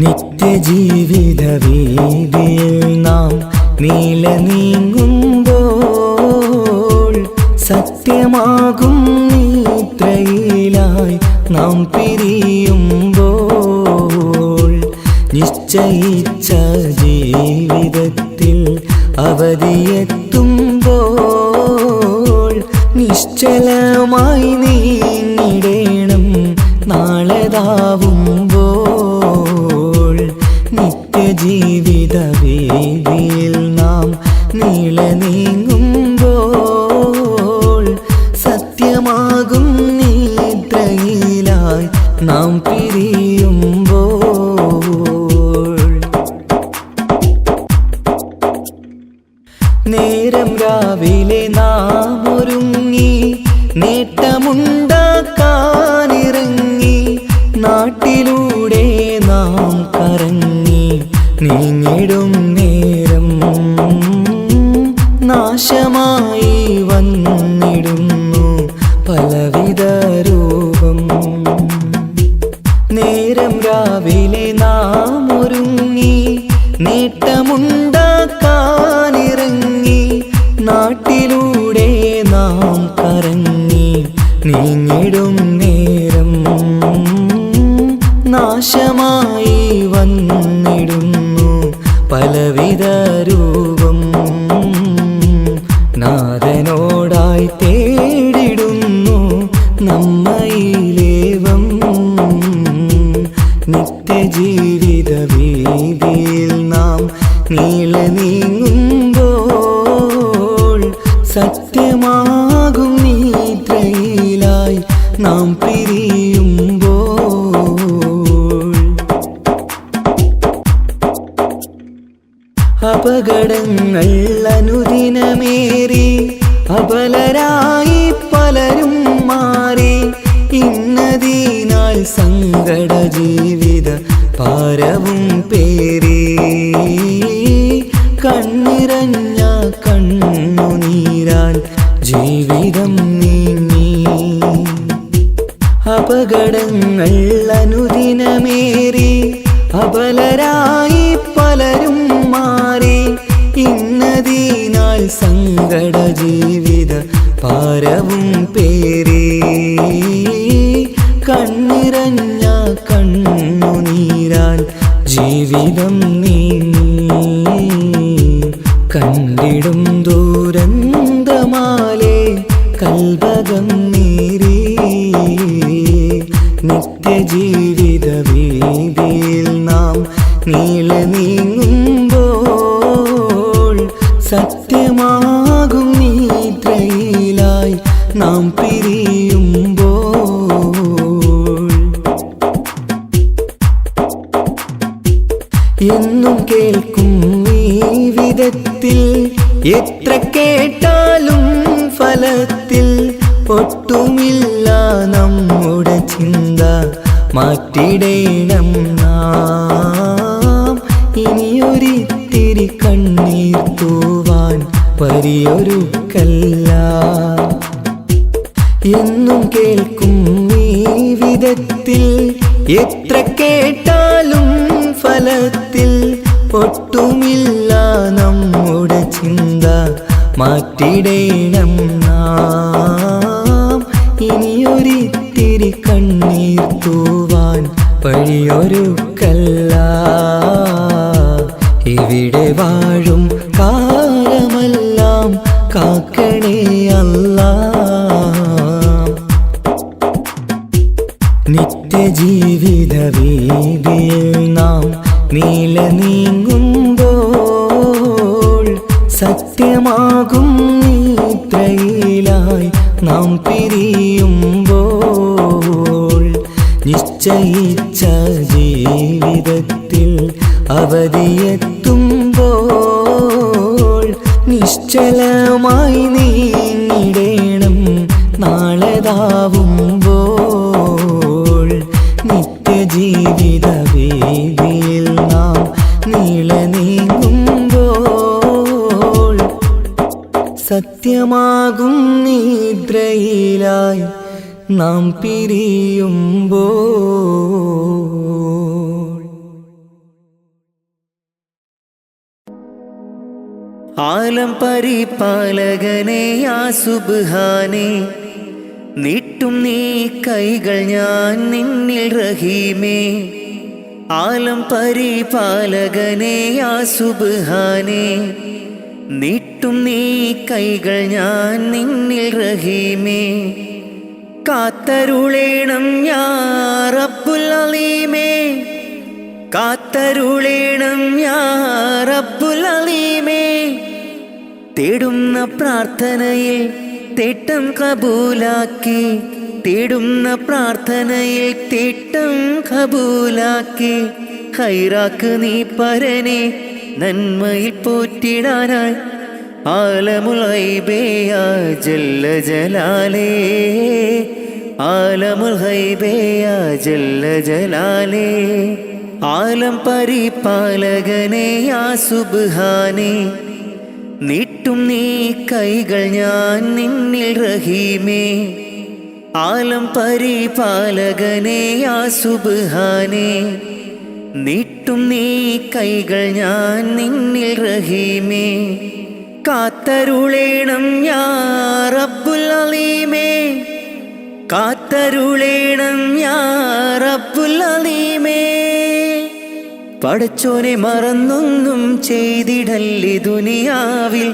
നിത്യജീവിത വീതിയിൽ നാം നീല നീങ്ങുമ്പോൾ സത്യമാകും നിദ്രയിലായി നാം പിരിയുമ്പോൾ നിശ്ചയിച്ച ജീവിതത്തിൽ അവധിയെത്തുമ്പോൾ നിശ്ചലമായി നീങ്ങിടേണം നാളെതാവുമ്പോൾ നിത്യജീവിത വേദിയിൽ നാം നീള നീങ്ങുമ്പോൾ സത്യമാകും നിദ്രയിലായി നാം പിരിയുമ്പോൾ നേരം രാവിലെ നാം ഒരുങ്ങി നേട്ടമുണ്ടാക്കാനിറങ്ങി നാട്ടിലൂടെ നാം കറങ്ങി നീങ്ങിടും നേരം നാശമായി വന്നിടുന്നു പലവിധ രൂപം. നേരം രാവിലെ നാം ഒരുങ്ങി നേട്ടമുണ്ടാക്കാനിറങ്ങി നാട്ടിലൂടെ നാം കറങ്ങി നീങ്ങിടും നേരം നാശമായി വന്നിടുന്നു പലവിധ രൂപം. നാഥനോടായി തേടിടുന്നു നമ്മയിലേവം നിത്യജീവിത വീതിയിൽ നാം നീള നീങ്ങുമ്പോൾ സത്യമാകും നിദ്രയിലായി നാം പിരിയുമ്പോൾ അപകടങ്ങൾ അനുദിനമേറി അബലരായി പലരും മാറി ഇന്നതിനാൽ സങ്കട ജീവിത ഭാരവും പേറി കണ്ണിറഞ്ഞ കണ്ണുനീരാൽ ജീവിതം നീങ്ങി. അപകടങ്ങൾ അനുദിനമേറി അബലരായി പലരും മാറി ഇന്നതിനാൽ സങ്കട ജീവിത ഭാരവും പേറി കണ്ണിറഞ്ഞ കണ്ണുനീരാൽ ജീവിതം നീങ്ങി. കണ്ടിടും ദൂരന്തമാലേ കൽവകം നീറി നിത്യജീവിത വീതിയിൽ നാം നീള നീങ്ങുമ്പോൾ സത്യമാകും നിദ്രയിലായി നാം പിരിയുമ്പോൾ എന്നും കേൾക്കും ഈ വിധത്തിൽ എത്ര കേട്ടാലും ഫലത്തിൽ ഒട്ടുമില്ല നമ്മുടെ ചിന്ത മാറ്റിടേണം നാം. ഇനിയൊരിത്തിരി കണ്ണീർ തൂവാൻ പരിയൊരുക്കല്ല. എന്നും കേൾക്കും ഈ വിധത്തിൽ എത്ര കേട്ടാലും ഫലത്തിൽ ഒട്ടുമില്ല നമ്മുടെ ചിന്ത മാറ്റിടേണം നാം. ഇനിയൊരിത്തിരി കണ്ണീർ തൂവാൻ വഴിയൊരുക്കല്ല. ഇവിടെ വാഴും കാലമെല്ലാം കാക്കണേ അല്ലാ. നിത്യജീവിത വീതിയിൽ നാം നീള നീങ്ങുമ്പോൾ സത്യമാകും നിദ്രയിലായി നാം പിരിയുമ്പോൾ നിശ്ചയിച്ച ജീവിതത്തിൽ അവധിയെത്തുമ്പോൾ നിശ്ചലമായി നീങ്ങിടേണം നാളെതാവുമ്പോൾ നിത്യജീവിത വേദിയിൽ നാം നീള നീങ്ങുമ്പോൾ സത്യമാകും നിദ്രയിലായി നാം പിരിയുമ്പോൾ ആലം പരിപാലകനെ യാ സുബ്ഹാനേ നീട്ടും നീ കൈകൾ ഞാൻ നിന്നിൽ റഹീമേ ആലം പരിപാലകനെ യാ സുബ്ഹാനേ നീട്ടും നീ കൈകൾ ഞാൻ നിന്നിൽ റഹീമേ കാത്തരുളേണം യാ റബ്ബുൽ അലീമേ കാത്തരുളേണം യാ റബ്ബുൽ അലീമേ തേടുന്ന പ്രാർത്ഥനയിൽ തേട്ടം കബൂലാക്കി തേടുന്ന പ്രാർത്ഥനയിൽ തേട്ടം കബൂലാക്കി ഖൈറാക്ക് നീ പരനെ നന്മയിൽ പോറ്റിടാനായി ആലമുൽ ഗൈബേ യാ ജല്ല ജലാലേ ആലമുൽ ഗൈബേ യാ ജല്ല ജലാലേ ആലം പരിപാലകനെ യാ സുബ്ഹാനേ നീട്ടും നീ കൈകൾ ഞാൻ നിന്നിൽ റഹീമേ ആലം പരിപാലകനെ യാ സുബ്ഹാനേ നീട്ടും നീ കൈകൾ ഞാൻ നിന്നിൽ റഹീമേ കാത്തരുളേണം യാ റബ്ബുൽ അലീമേ കാത്തരുളേണം യാ റബ്ബുൽ അലീമേ പടച്ചോനെ മറന്നൊന്നും ചെയ്തിടല്ലേ ദുനിയാവിൽ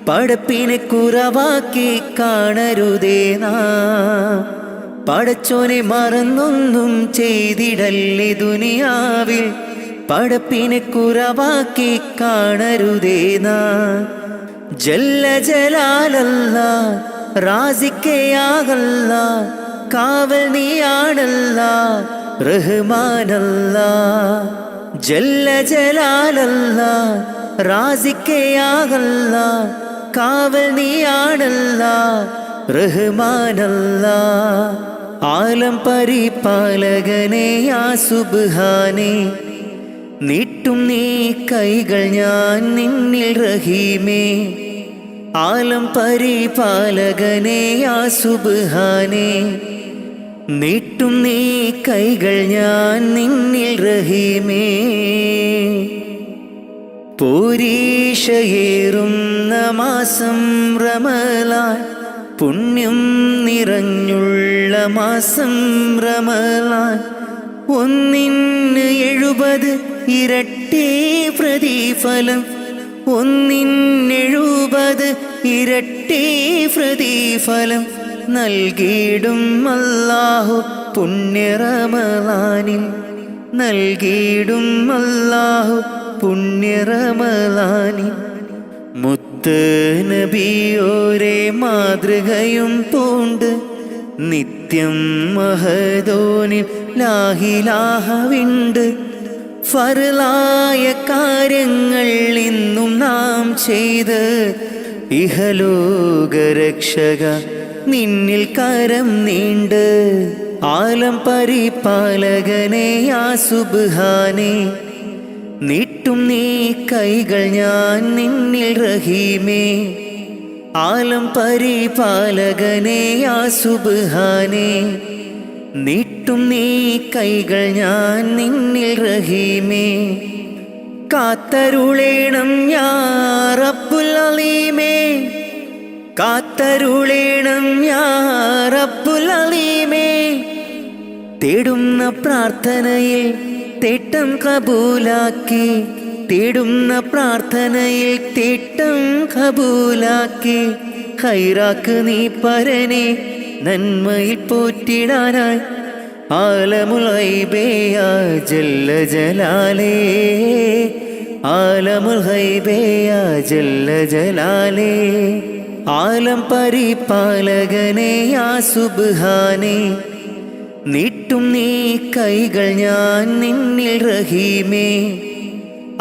പടപ്പിനെ കുറവാക്കി കാണരുതേ നാം പടച്ചോനെ മറന്നൊന്നും ചെയ്തിടല്ലേ ദുനിയാവിൽ പടപ്പിനെ കുറവാക്കി കാണരുതേ നാം ജല്ല ജലാലല്ലാ റാസിക്കയാകല്ലാ കാവൽ നീയാണല്ലാ റഹ്മാനല്ലാ ജല്ല ജലാലല്ലാ റാസിക്കയാകല്ലാ കാവൽ നീയാണല്ലാ റഹ്മാനല്ലാ ആലം പരിപാലകനെ യാ സുബ്ഹാനേ നീട്ടും നീ കൈകൾ ഞാൻ നിന്നിൽ റഹീമേ ആലം പരിപാലകനെ യാ സുബ്ഹാനേ നീട്ടും നീ കൈകൾ ഞാൻ നിന്നിൽ റഹീമേ പൂരീഷയേറുന്ന മാസം റമളാൻ പുണ്യം നിറഞ്ഞുള്ള മാസം റമളാൻ ഒന്നിന് 70 ഇരട്ടി പ്രതിഫലം ഒന്നിന് 70 ഇരട്ടി പ്രതിഫലം നൽകിയിടും അല്ലാഹു പുണ്യ റമളാനിൽ നൽകിയിടും അല്ലാഹു പുണ്യ റമളാനിൽ മുത്ത് നബിയോരെ മാതൃകയും പൂണ്ട് നിത്യം മഹദോനിൽ ലാഹിലാഹവിണ്ട് ഫർലായ കാര്യങ്ങൾ ഇന്നും നാം ചെയ്ത് ഇഹലോകരക്ഷക നിന്നിൽ കരം നീണ്ട് ആലം പരിപാലകനെ യാ സുബ്ഹാനേ നീട്ടും നീ കൈകൾ ഞാൻ നിന്നിൽ റഹീമേ ആലം പരിപാലകനെ യാ സുബ്ഹാനേ നീട്ടും നീ കൈകൾ ഞാൻ നിന്നിൽ റഹീമേ കാത്തരുളേണം യാ റബ്ബുൽ അലീമേ കാത്തരുളേണം യാ റബ്ബുൽ അലീമേ തേടുന്ന പ്രാർത്ഥനയിൽ തേട്ടം കബൂലാക്കി തേടുന്ന പ്രാർത്ഥനയിൽ തേട്ടം കബൂലാക്കി ഖൈറാക്ക് നീ പരനെ നന്മയിൽ പോറ്റിടാനായി ആലമുൽ ഗൈബേ യാ ജല്ല ജലാലേ ആലമുൽ ഗൈബേ യാ ജല്ല ജലാലേ ആലം പരിപാലകനെ യാ സുബ്ഹാനേ നീട്ടും നീ കൈകൾ ഞാൻ നിന്നിൽ റഹീമേ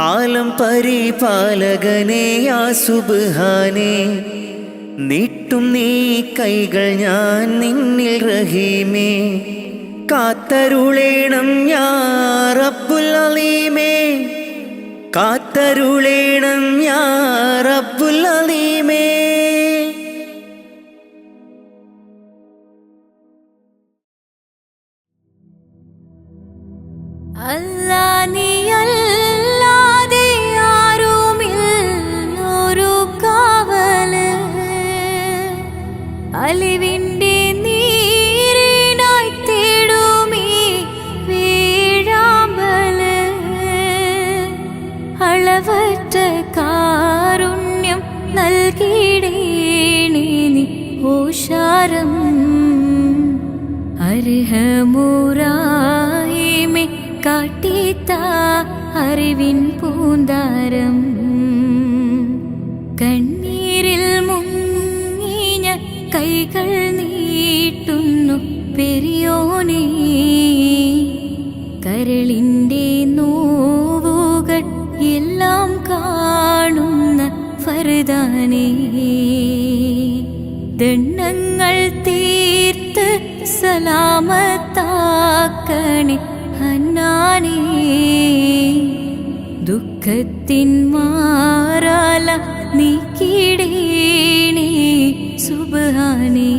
ആലം പരിപാലകനെ യാ സുബ്ഹാനേ നീട്ടും നീ കൈകൾ ഞാൻ നിന്നിൽ റഹീമേ കാത്തരുളേണം യാ റബ്ബുൽ അലീമേ കാത്തരുളേണം യാ റബ്ബുൽ അലീമേ അല്ലാ നീയല്ലാതെ ആരുമില്ലൊരു താരം അർഹമുറാഹിമെ കാട്ടിത്ത അറിവിൻ പൂന്താരം കണ്ണീരിൽ മുങ്ങിഞ്ഞ കൈകൾ നീട്ടുന്നു പെരിയോനേ കരളിൻ്റെ നോവുകൾ എല്ലാം കാണുന്ന ഫർദാനേ ദണ്ണങ്ങൾ തീർത്ത് സലാമത്താക്കണേ ഹന്നാനേ ദുഃഖത്തിൻ മാറാല നീക്കിടേണേ സുബ്ഹാനേ.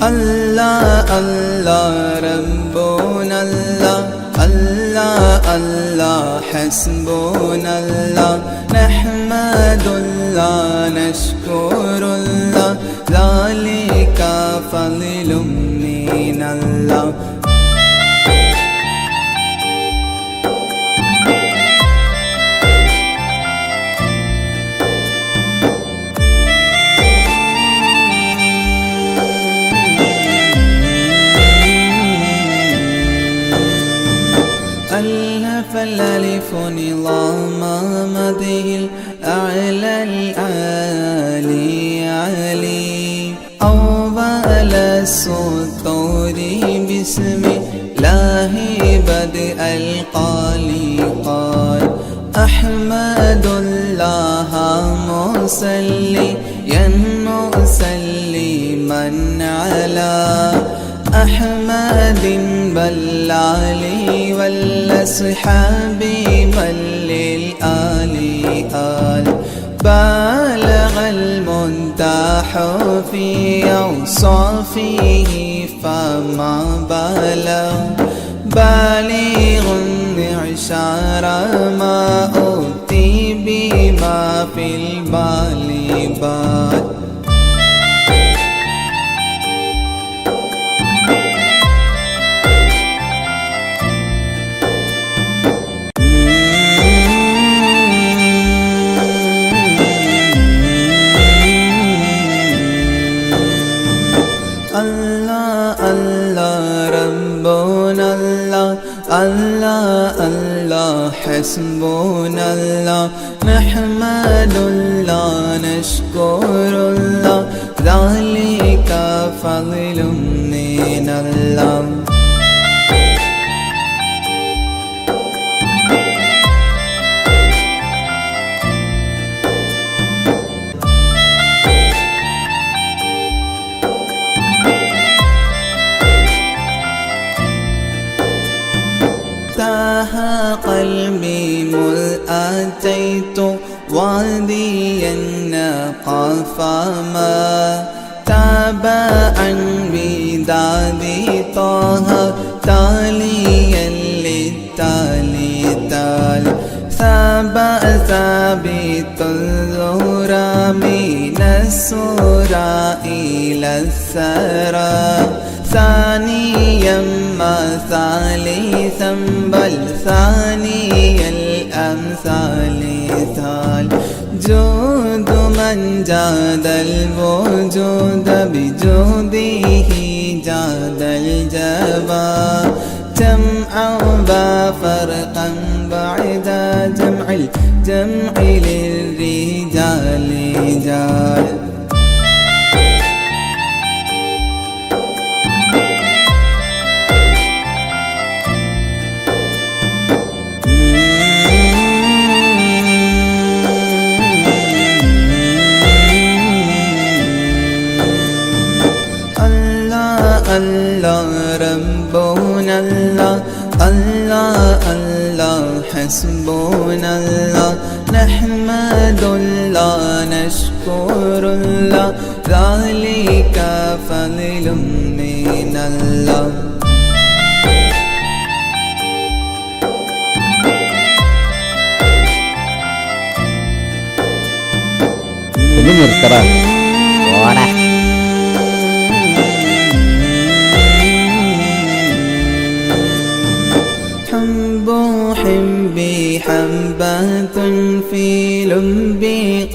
Allah Allah Rabbuna Allah Allah Allah Hasbunallah Nahmadullah Nashkurullah Zalika fadlun minallah. فالألف نظام مده الأعلى العالي علي أول السطور بسم الله بدء القالي قال أحمد الله مسليا مسلما على أحمد بلالي والأصحاب بل للآل آل بالغ المنتاح في أوصافه فما بلغ بالغ معشار ما أوتي بما في البال بال. الله الله حسبنا الله نحمد الله نشكر الله ذلك فضل من الله. قلبي مذ أتيت واديا قفما تابعا بدادي طه تاليا للتالي تال ثابت الزهرى من السورى إلى الثرى ثانيا ما ثالثا بل ثاني الأمثال ثال جود من جاد الوجود بجوده جاد الجبا جمعا وفرقا بعد جمع الجمع للرجال رجال. الله ربنا الله الله الله حسبنا الله نحمد الله نشكر الله ذلك فضل من الله. ഒന്ന് നിർത്തടാ ഓടാ. حبي حبة في لب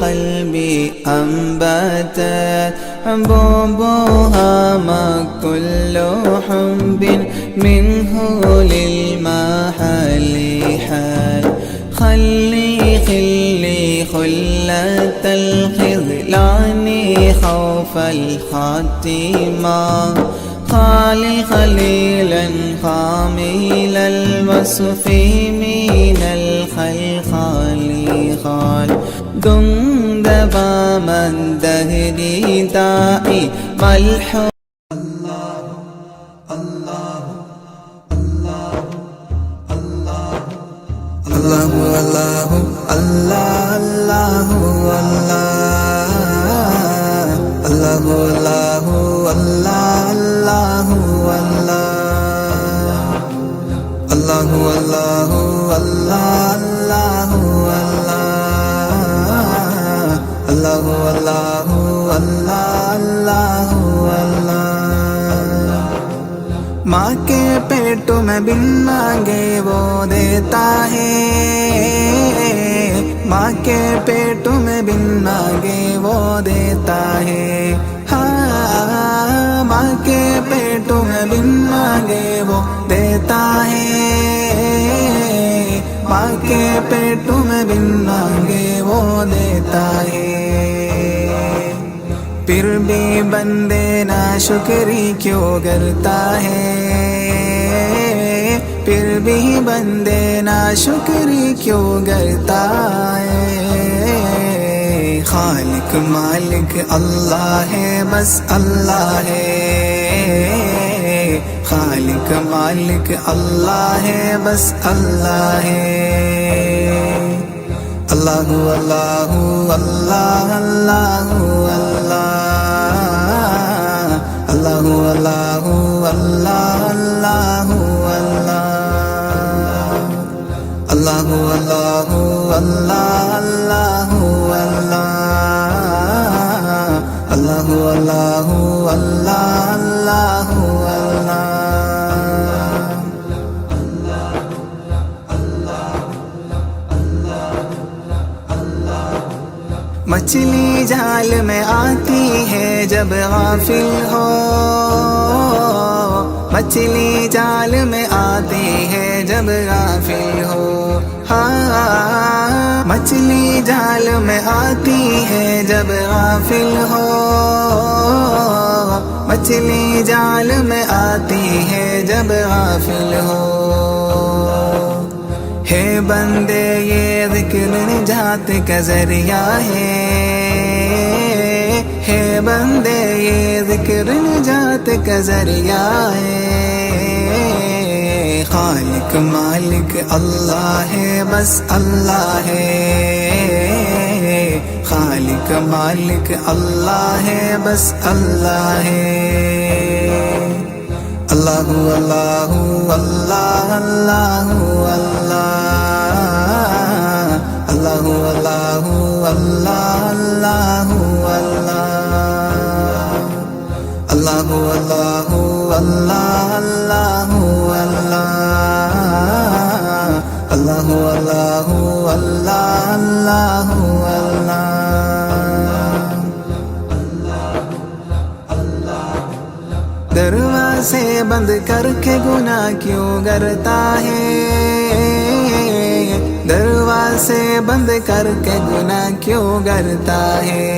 قلبي أنبتت حبوبها ما كل حب منه للمحل حال خلي خلة الخذلان خوف الخاتمة خليلا خامل الوصف من الخلخال خال دندب من دهري داعي ملحوظ الله الله الله الله الله الله الله الله الله الله الله الله الله माँ के पेट में बिन मांगे वो देता है, माँ के पेट में बिन मांगे वो देता है। हाँ, माँ के पेट में बिन मांगे वो देता है, माँ के पेट में बिन मांगे वो देता है। फिर भी बंदे ना शुक्री क्यों करता है, फिर भी बंदे ना शुक्री क्यों करता है। खालिक मालिक अल्लाह है, बस अल्लाह है। खालिक मालिक अल्लाह है, बस अल्लाह है। अल्लाहु अल्लाहु अल्लाह अल्लाहु अल्लाह अल्लाहु अल्लाहु अल्लाह अल्लाहु अल्लाहु अल्लाहु अल्लाह अल्लाहु अल्लाह अल्लाहु अल्लाहु अल्लाह अल्लाहु अल्लाह। मछली जाल में आती है जब गाफिल हो, मछली जाल में आती है जब गाफिल हो। हाँ, मछली जाल में आती है जब गाफिल हो, मछली जाल में आती है जब गाफिल हो। है बंदे ये ज़िक्र निजात का ज़रिया है बंदे ये ज़िक्र निजात का ज़रिया है। खालिक मालिक अल्लाह है, बस अल्लाह है। खालिक मालिक अल्लाह है, बस अल्लाह है। अल्लाहु अल्लाहु अल्लाह अल्लाहु अल्लाह अल्लाहु अल्लाहु अल्लाह अल्लाहु अल्लाह अल्लाहु अल्लाहु अल्लाह अल्लाहु अल्लाह अल्लाहु अल्लाहु अल्लाह अल्लाहु अल्लाह। दरवाजे बंद करके गुनाह क्यों करता है, दरवाजे बंद करके गुनाह क्यों करता है।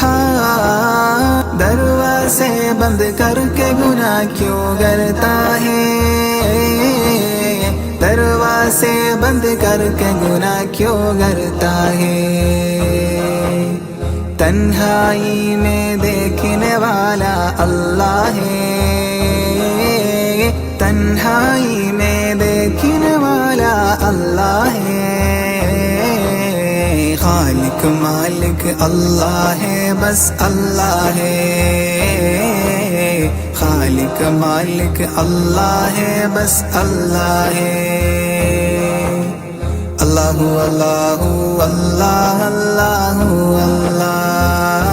हाँ, दरवाजे बंद करके गुनाह क्यों करता है, दरवाजे बंद करके गुनाह क्यों करता है। तन्हाई में देखने वाला अल्लाह है, तन्हाई में देखने वाला अल्लाह है। खालिक मालिक अल्लाह है, बस अल्लाह है। खालिक मालिक अल्लाह है, बस अल्लाह है। अल्लाहु अल्लाहु अल्लाह अल्लाहु अल्लाह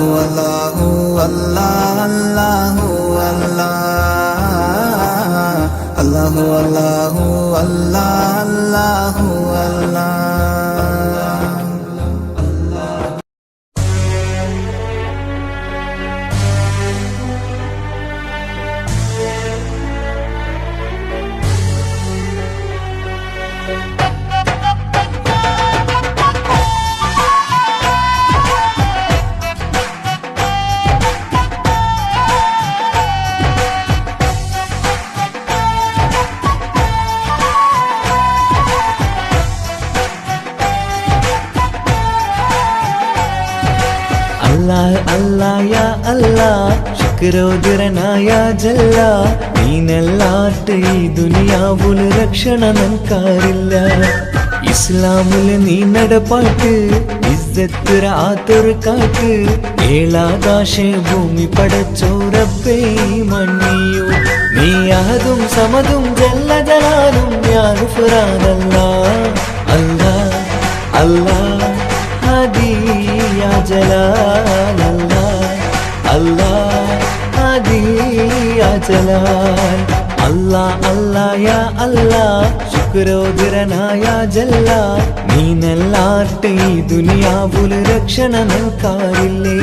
അല്ലാഹു അല്ലാഹു അല്ലാഹ് അല്ലാഹു അല്ലാഹു അല്ലാഹു അല്ലാഹ്. അല്ലാഹ് അല്ലാഹ് യാ അല്ലാഹ് ശുക്രോദരനായ ജല്ല നീനല്ലാട്ട് ഈ ദുനിയാവുല് രക്ഷണ നൻകാരില്ല ഇസ്ലാമുല് നീ നടപ്പാട്ട് ഇസ്സത്ത് ആത്തൊരു കാട്ട് ഏഴാകാശ ഭൂമി പടച്ചോറപ്പേ മണ്ണിയോ നീ അഹദും സമതും ജല്ല ജലാലും യാ ഗുഫ്രാനല്ലാഹ് അല്ലാഹ് അല്ലാഹ് ഹദി യാ ജലാൽ അല്ലാഹ് അല്ലാഹ് ഹദി യാ ജലാൽ അല്ലാഹ് അല്ലാഹ് യാ അല്ലാഹ് ശുക്രോദരനായ ജല്ല നീനല്ലാട്ട് ഈ ദുനിയാവുല് രക്ഷണ നൻകാരില്ലേ.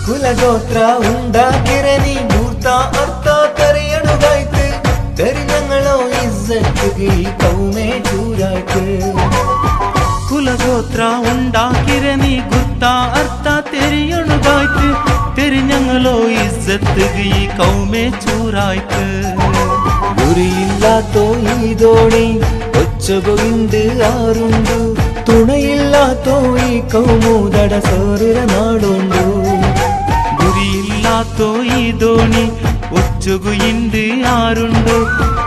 കുലഗോത്ര ഉണ്ടാക്കിരനി മൂർത്ത അർത്ഥ തെറിയണുകായ്ത്ത് തെരിഞ്ഞങ്ങളോ ഇസ്സത്ത് ഈ കൗമേ ചൂരായ്ത്ത് കുലഗോത്ര ഉണ്ടാക്കിരനി ഗുർത്ത അർത്ഥ തെരിയണുകായ്ത്ത് തെരിഞ്ഞങ്ങളോ ഇസ്സത്ത് ഈ കൗമേ ചൂരായ്ത്ത് ഗുരിയില്ലാത്തോ ഈ ദോണി ഒച്ചകൊയിണ്ട് ആറുണ്ടു തുണയില്ലാത്തോ ഈ കൗമൂതട സോറിര നാടുണ്ടു ഗുരിയില്ലാത്തോ ഈ ദോണി ഒച്ചുകുയിണ്ട് ആരുണ്ടു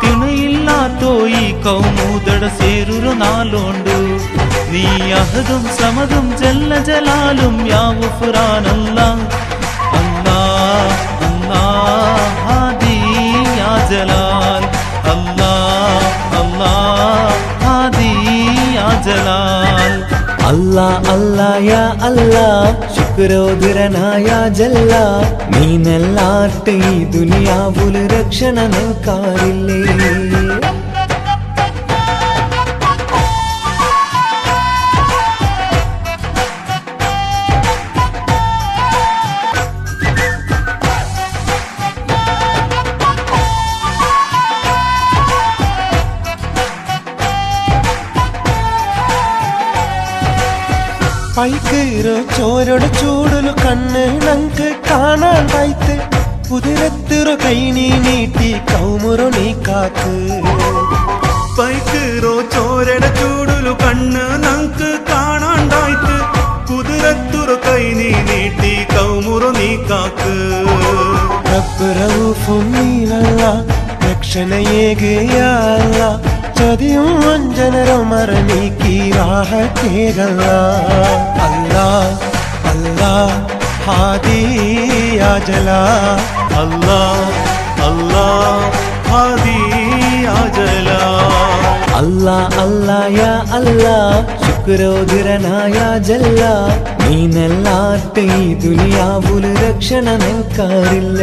തിണയില്ലാത്തോ ഈ കൗമൂതട സേരുരു നാളുണ്ട് നീ അഹദും സമതും ജല്ല ജലാലും യാ ഗുഫ്രാനല്ലാഹ് അല്ലാഹ് അല്ലാഹ് ഹാദി യാ ജലാൽ അല്ലാഹ് അല്ലാഹ് ഹാദി യാ ജലാൽ അല്ലാഹ് അല്ലാഹ് യാ അല്ലാഹ് ശുക്രോദരനായ ജല്ല നീനല്ലാട്ട് ഈ ദുനിയാവുല് രക്ഷണ നൻകാരില്ലേ. പൈക്കീറോ ചോരോട് ചൂടലു കണ്ണ് നങ്ക് കാണാണ്ടായിത്ത് കുതിരത്തിറോ കൈ നീ നീട്ടി കൗമുറോ നീ കാക്ക് പൈക്കീറോ ചോരട ചൂടുലു കണ്ണ് നങ്ക് കാണാണ്ടായിത്ത് കുതിരത്തുറു കൈ നീ നീട്ടി കൗമുറു നീ കാക്ക് റബ്ബ് റഊഫും നീനല്ല രക്ഷണയേകയല്ല ചതിയും വഞ്ചനരോ മറനീക്കി റാഹത്തേകല്ല അല്ലാഹ് അല്ലാഹ് ഹാദി യാ ജലാൽ അല്ലാഹ് അല്ലാഹ് ഹാദി യാ ജലാൽ അല്ലാഹ് അല്ലാഹ് യാ അല്ലാഹ് ശുക്രോദരനായ ജല്ല നീനല്ലാട്ട് ഈ ദുനിയാവുല് രക്ഷണ നൻകാരില്ല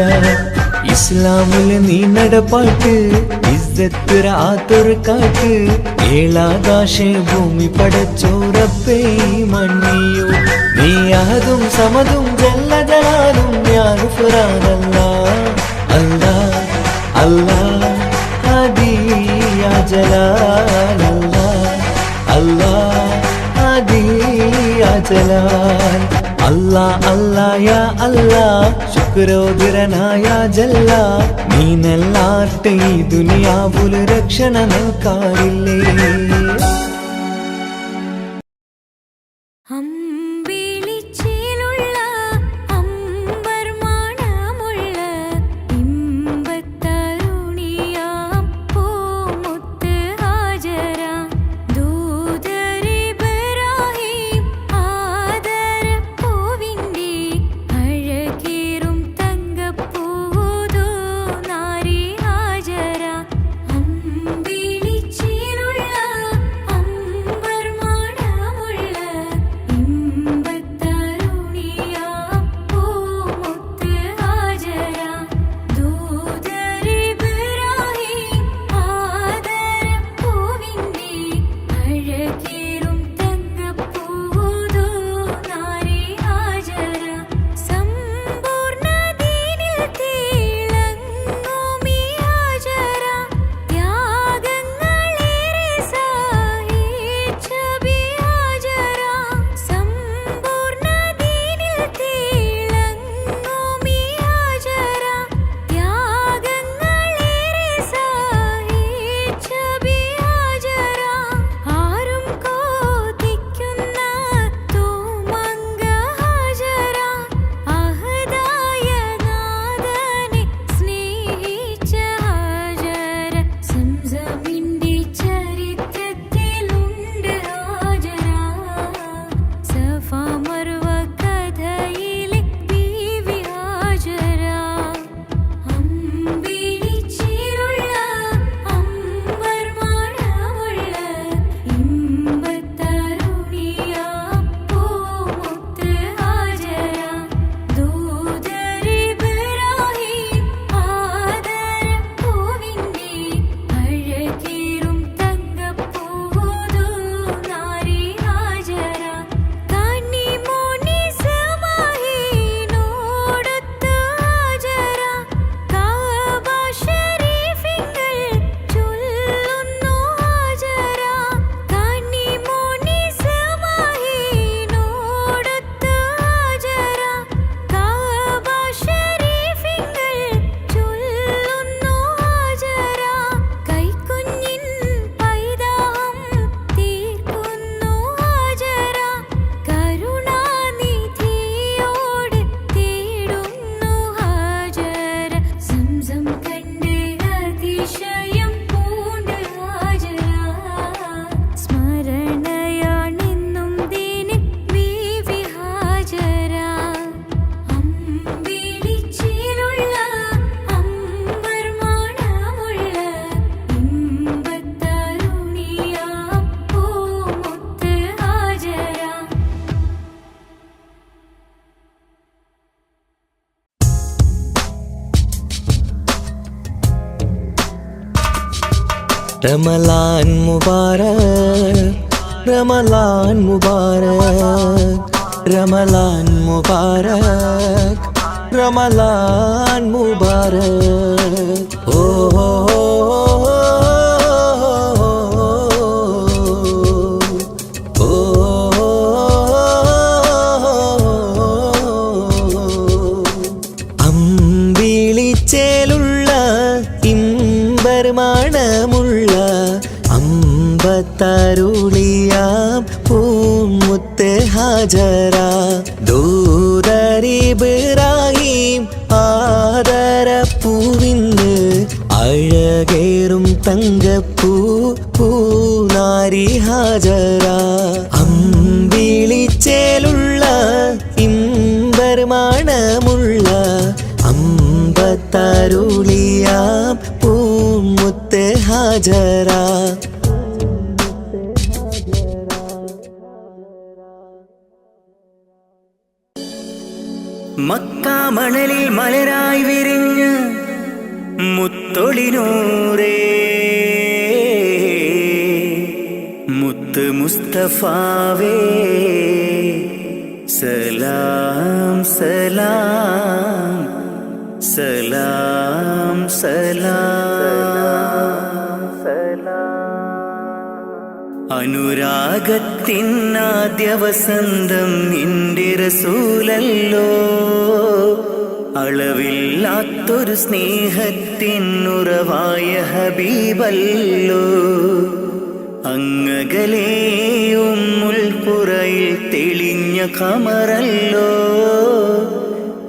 ഇസ്ലാമുല് നീ നടപ്പാട്ട് ഇസ്സത്ത് ആത്തൊരു കാട്ട് ഏഴാകാശ ഭൂമി പടച്ചോറപ്പേ മണ്ണിയോ നീ അഹദും സമതും ജല്ല ജലാലും യാ ഗുഫ്രാനല്ലാഹ് അല്ലാഹ് അല്ലാഹ് ഹദി യാ ജലാൽ അല്ലാഹ് അല്ലാഹ് ഹദി യാ ജലാൽ അല്ലാഹ് അല്ലാഹ് യാ അല്ലാഹ് ശുക്രോദരനായ ജല്ല നീനല്ലാട്ട് ഈ ദുനിയാവുല് രക്ഷണ നൻകാരില്ലേ. അമ്പിളിച്ചേലുള്ള അമ്പർ മണമുള്ള ഇമ്പത്തരുണിയാം പൂമുത്ത് ഹാജര ദൂരത്തുള്ള റമളാൻ മുബാരക് റമളാൻ മുബാരക് റമളാൻ മുബാരക് റമളാൻ മുബാരക് ഓ അമ്പിളിച്ചേലുള്ള ഇമ്പർമാണമുള്ള അമ്പത്തരുളിയാം പൂമുത്ത് ഹാജറ ദൂതരിബ്രാഹിം ആദരപ്പൂവിന്ന് അഴകേറും തങ്കപ്പൂ പൂനാരി ഹാജറ അമ്പിളിച്ചേലുള്ള ഇമ്പർമാണമുള്ള അമ്പത്തരുളിയാം പൂമുത്ത് ഹാജറ മക്കാമണലിൽ മലരായി വിരിഞ്ഞ മുത്തൊളിനൂറേ മുത്ത് മുസ്തഫാവേ സലാം സലാം സലാം സലാം അനുരാഗത്തിനാദ്യ വസന്തം നിന്റെ റസൂലല്ലോ അളവില്ലാത്തൊരു സ്നേഹത്തിനുറവായ ഹബീബല്ലോ അങ്ങകലേ ഉമ്മുൽ ഖുറയിൽ തെളിഞ്ഞ ഖമറല്ലോ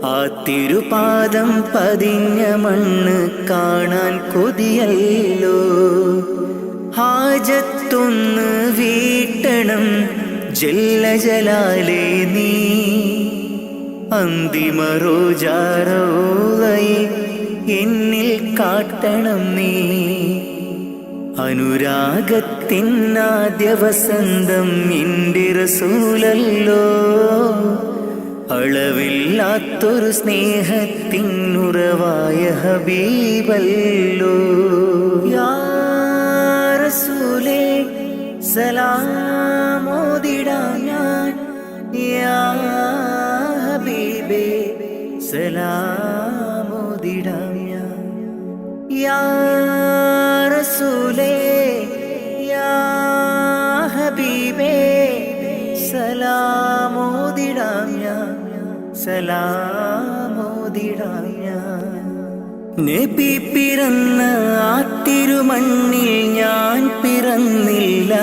ആ തിരുപാദം പതിഞ്ഞ മണ്ണ് കാണാൻ കൊതിയല്ലോ ഹാജത്തൊന്ന് വീട്ടണം ജല്ല ജലാലേ നീ അന്തിമ റോജാറോളയെ എന്നിൽ കാട്ടണം നീ അനുരാഗത്തിനാദ്യ വസന്തം നിന്റെ റസൂലല്ലോ അളവില്ലാത്തൊരു സ്നേഹത്തിനുറവായ ഹബീബല്ലോ യാ റസൂലേ സലാമോദിടാം ഞാൻ യാ ഹബീബേ സലാമോദിടാം ഞാൻ യാ റസൂലേ യാ ഹബീബേ സലാമോദിടാം ഞാൻ സലാമോദിടാം ഞാൻ നബി പിറന്ന ആ തിരുമണ്ണിൽ ഞാൻ പിറന്നില്ല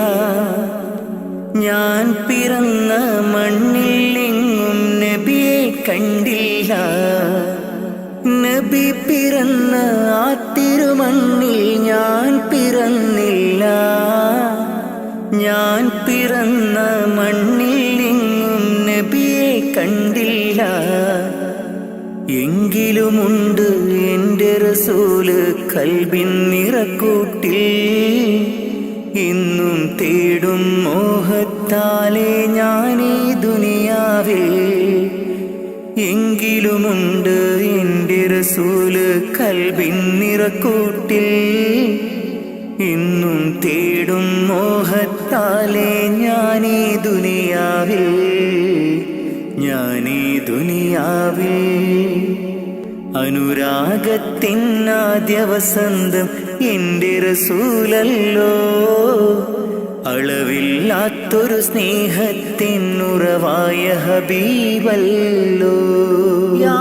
ഞാൻ പിറന്ന മണ്ണിൽ എങ്ങും നബിയെ കണ്ടില്ല നബി പിറന്ന ആ തിരുമണ്ണിൽ ഞാൻ പിറന്നില്ല ഞാൻ പിറന്ന മണ്ണിൽ എങ്ങും നബിയെ കണ്ടില്ല എങ്കിലുമുണ്ട് എൻ്റെ റസൂല് കൽബിൻ നിറക്കൂട്ടിൽ ഇന്നും തേടും മോഹത്താലേ ഞാനീ ദുനിയാവിൽ എങ്കിലുമുണ്ട് എൻ്റെ റസൂല് കൽബിൻ നിറക്കൂട്ടിൽ ഇന്നും തേടും മോഹത്താലേ ഞാനീ ദുനിയാവിൽ ഞാനീ ദുനിയാവിൽ അനുരാഗത്തിനാദ്യ വസന്തം എൻ്റെ റസൂലല്ലോ അളവില്ലാത്തൊരു സ്നേഹത്തിനുറവായ ഹബീബല്ലോ യാ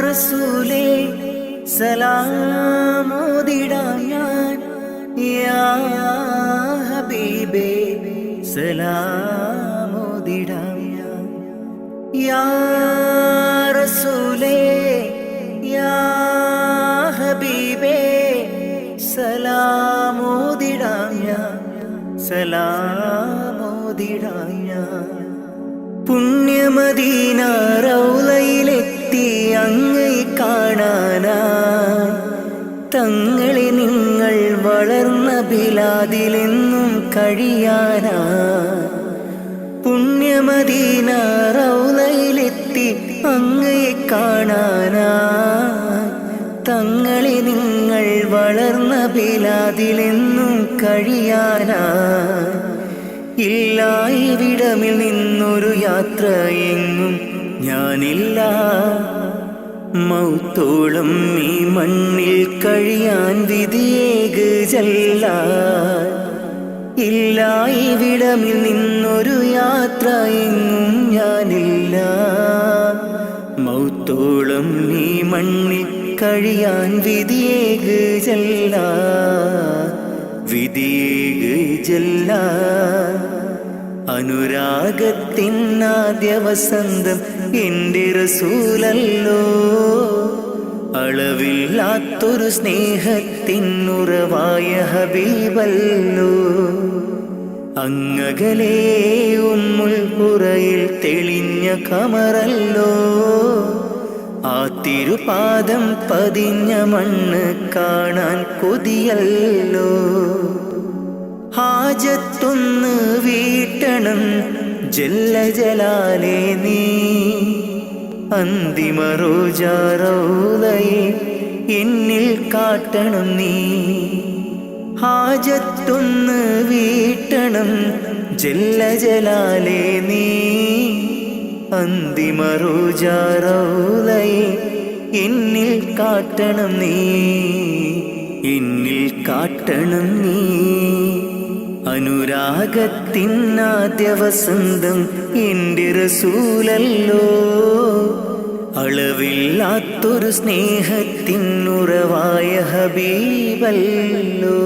റസൂലേ സലാമോദിടാം ഞാൻ യാ ഹബീബേ സലാമോദിടാം ഞാൻ യാ റസൂലേ യാ ഹബീബേ സലാമോദിടാം ഞാൻ സലാമോദിടാം ഞാൻ പുണ്യമദീന റൗളയിലെത്തി അങ്ങയെ കാണാനാ തങ്ങളെ നിങ്ങൾ വളർന്ന ബിലാദിലെന്നും കഴിയാനാ പുണ്യമദീന റൗളയിലെത്തി അങ്ങയെ കാണാനാ തങ്ങളെ നിങ്ങൾ വളർന്ന ബിലാദിലെന്നും കഴിയാനാ ഇല്ല ഇവിടമിൽ നിന്നൊരു യാത്ര എങ്ങും ഞാനില്ല മൗത്തോളം ഈ മണ്ണിൽ കഴിയാൻ വിധിയേകല്ല ഇല്ല ഇവിടമിൽ നിന്നൊരു യാത്ര എങ്ങും ഞാനില്ല മൗത്തോളം ഈ മണ്ണിൽ കഴിയാൻ വിധിയേകല്ല വിധിയേകല്ല അനുരാഗത്തിനാദ്യ വസന്തം എൻ്റെ റസൂലല്ലോ അളവില്ലാത്തൊരു സ്നേഹത്തിനുറവായ ഹബീബല്ലോ അങ്ങകലേ ഉമ്മുൽ ഖുറയിൽ തെളിഞ്ഞ കമറല്ലോ ആ തിരുപാദം പതിഞ്ഞ മണ്ണ് കാണാൻ കൊതിയല്ലോ ഹാജത്തൊന്ന് വീട്ടണം ജല്ല ജലാലേ നീ അന്തിമ റോജാറൗലയെ എന്നിൽ കാട്ടണം നീ ഹാജത്തൊന്ന് വീട്ടണം ജല്ല ജലാലേ നീ അന്തിമ റോജാറൗലയെ എന്നിൽ കാട്ടണം നീ എന്നിൽ കാട്ടണം നീ അനുരാഗത്തിനാദ്യ വസന്തം എൻ്റെ റസൂലല്ലോ അളവില്ലാത്തൊരു സ്നേഹത്തിനുറവായ ഹബീബല്ലോ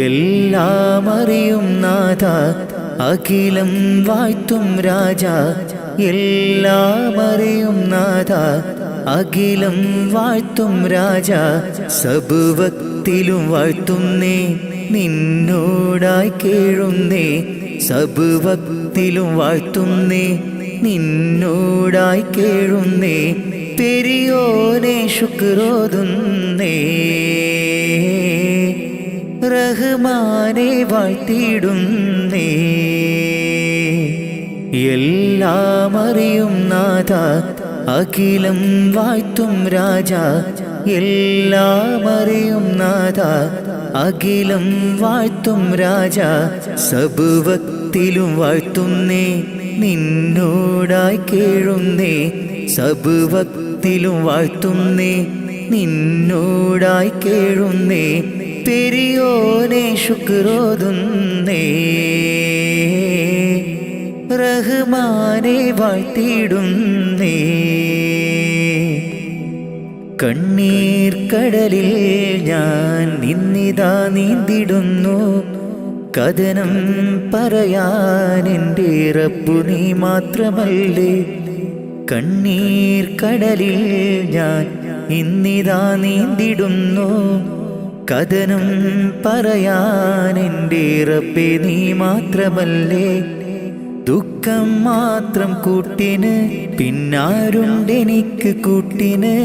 എല്ലാം അറിയും നാഥ അഖിലം വാഴ്ത്തും രാജ എല്ലാം അറിയും നാഥ അഖിലം വാഴ്ത്തും രാജ സബുവക്തിലും വാഴ്ത്തുന്നേ നിന്നോടായി കേഴുന്നേ സബുവക്തിലും വാഴ്ത്തുന്നേ നിന്നോടായി കേഴുന്നേ പെരിയോനെ ശുക്രോതുന്നേ റഹ്മാനെ വാഴ്ത്തിയിടുന്നേ എല്ലാം അറിയും നാഥ അഖിലം വാഴ്ത്തും രാജ എല്ലാം അറിയും നാഥ അഖിലം വാഴ്ത്തും രാജ സബുവക്തിലും വാഴ്ത്തുന്നേ നിന്നോടായി കേഴുന്നേ സബുവക്തിലും വാഴ്ത്തുന്നേ നിന്നോടായി കേഴുന്നേ പെരിയോനെ ശുക്രോതുന്നേ റഹ്മാനെ വാഴ്ത്തിയിടുന്നേ കണ്ണീർ കടലിൽ ഞാൻ നിന്നിതാ നീന്തിടുന്നു കഥനം പറയാൻ എൻ്റെ റബ്ബു നീ മാത്രമല്ലേ കണ്ണീർ കടലിൽ ഞാൻ ഇന്നിതാ നീന്തിടുന്നു കഥനം പറയാൻ എൻ്റെ റബ്ബേ നീ മാത്രമല്ലേ ദുഃഖം മാത്രം കൂട്ടിന് പിന്നാരുണ്ടെനിക്ക് കൂട്ടിന്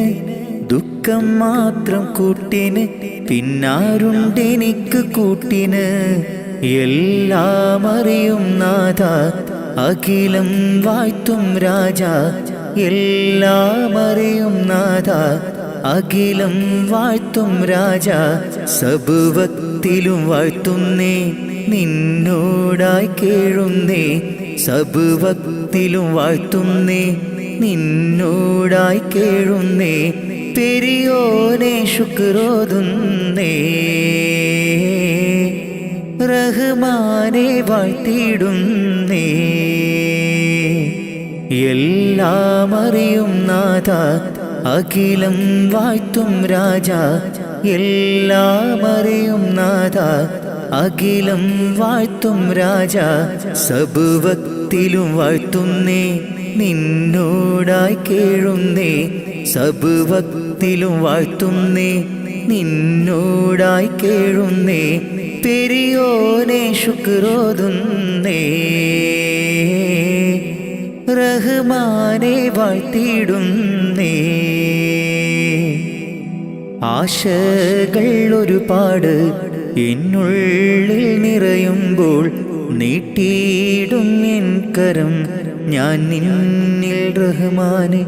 ദുഃഖം മാത്രം കൂട്ടിന് പിന്നാരുണ്ടെനിക്ക് കൂട്ടിന് എല്ലാം അറിയും നാഥ അഖിലം വാഴ്ത്തും രാജ എല്ലാം അറിയും നാഥ അഖിലം വാഴ്ത്തും രാജ സബുവക്തിലും വാഴ്ത്തുന്നേ നിന്നോടായി കേഴുന്നേ സബുവക്തിലും വാഴ്ത്തുന്നേ നിന്നോടായി കേഴുന്നേ പെരിയോനെ ശുക്രോതുന്നേ റഹ്മാനെ വാഴ്ത്തിയിടുന്നേ എല്ലാം അറിയും നാഥ അഖിലം വാഴ്ത്തും രാജ എല്ലാം അറിയും നാഥ അഖിലം വാഴ്ത്തും രാജ സബുവക്തിലും വാഴ്ത്തുന്നേ നിന്നോടായി കേഴുന്നേ സബുവക്തിലും വാഴ്ത്തുന്നേ നിന്നോടായി കേഴുന്നേ പെരിയോനെ ശുക്രോതുന്നേ റഹ്മാനെ വാഴ്ത്തിയിടുന്നേ ആശകൾ ഒരുപാട് എന്നുള്ളിൽ നിറയുമ്പോൾ നീട്ടിയിടും എൻ കരം ഞാൻ നിന്നിൽ റഹ്മാനെ.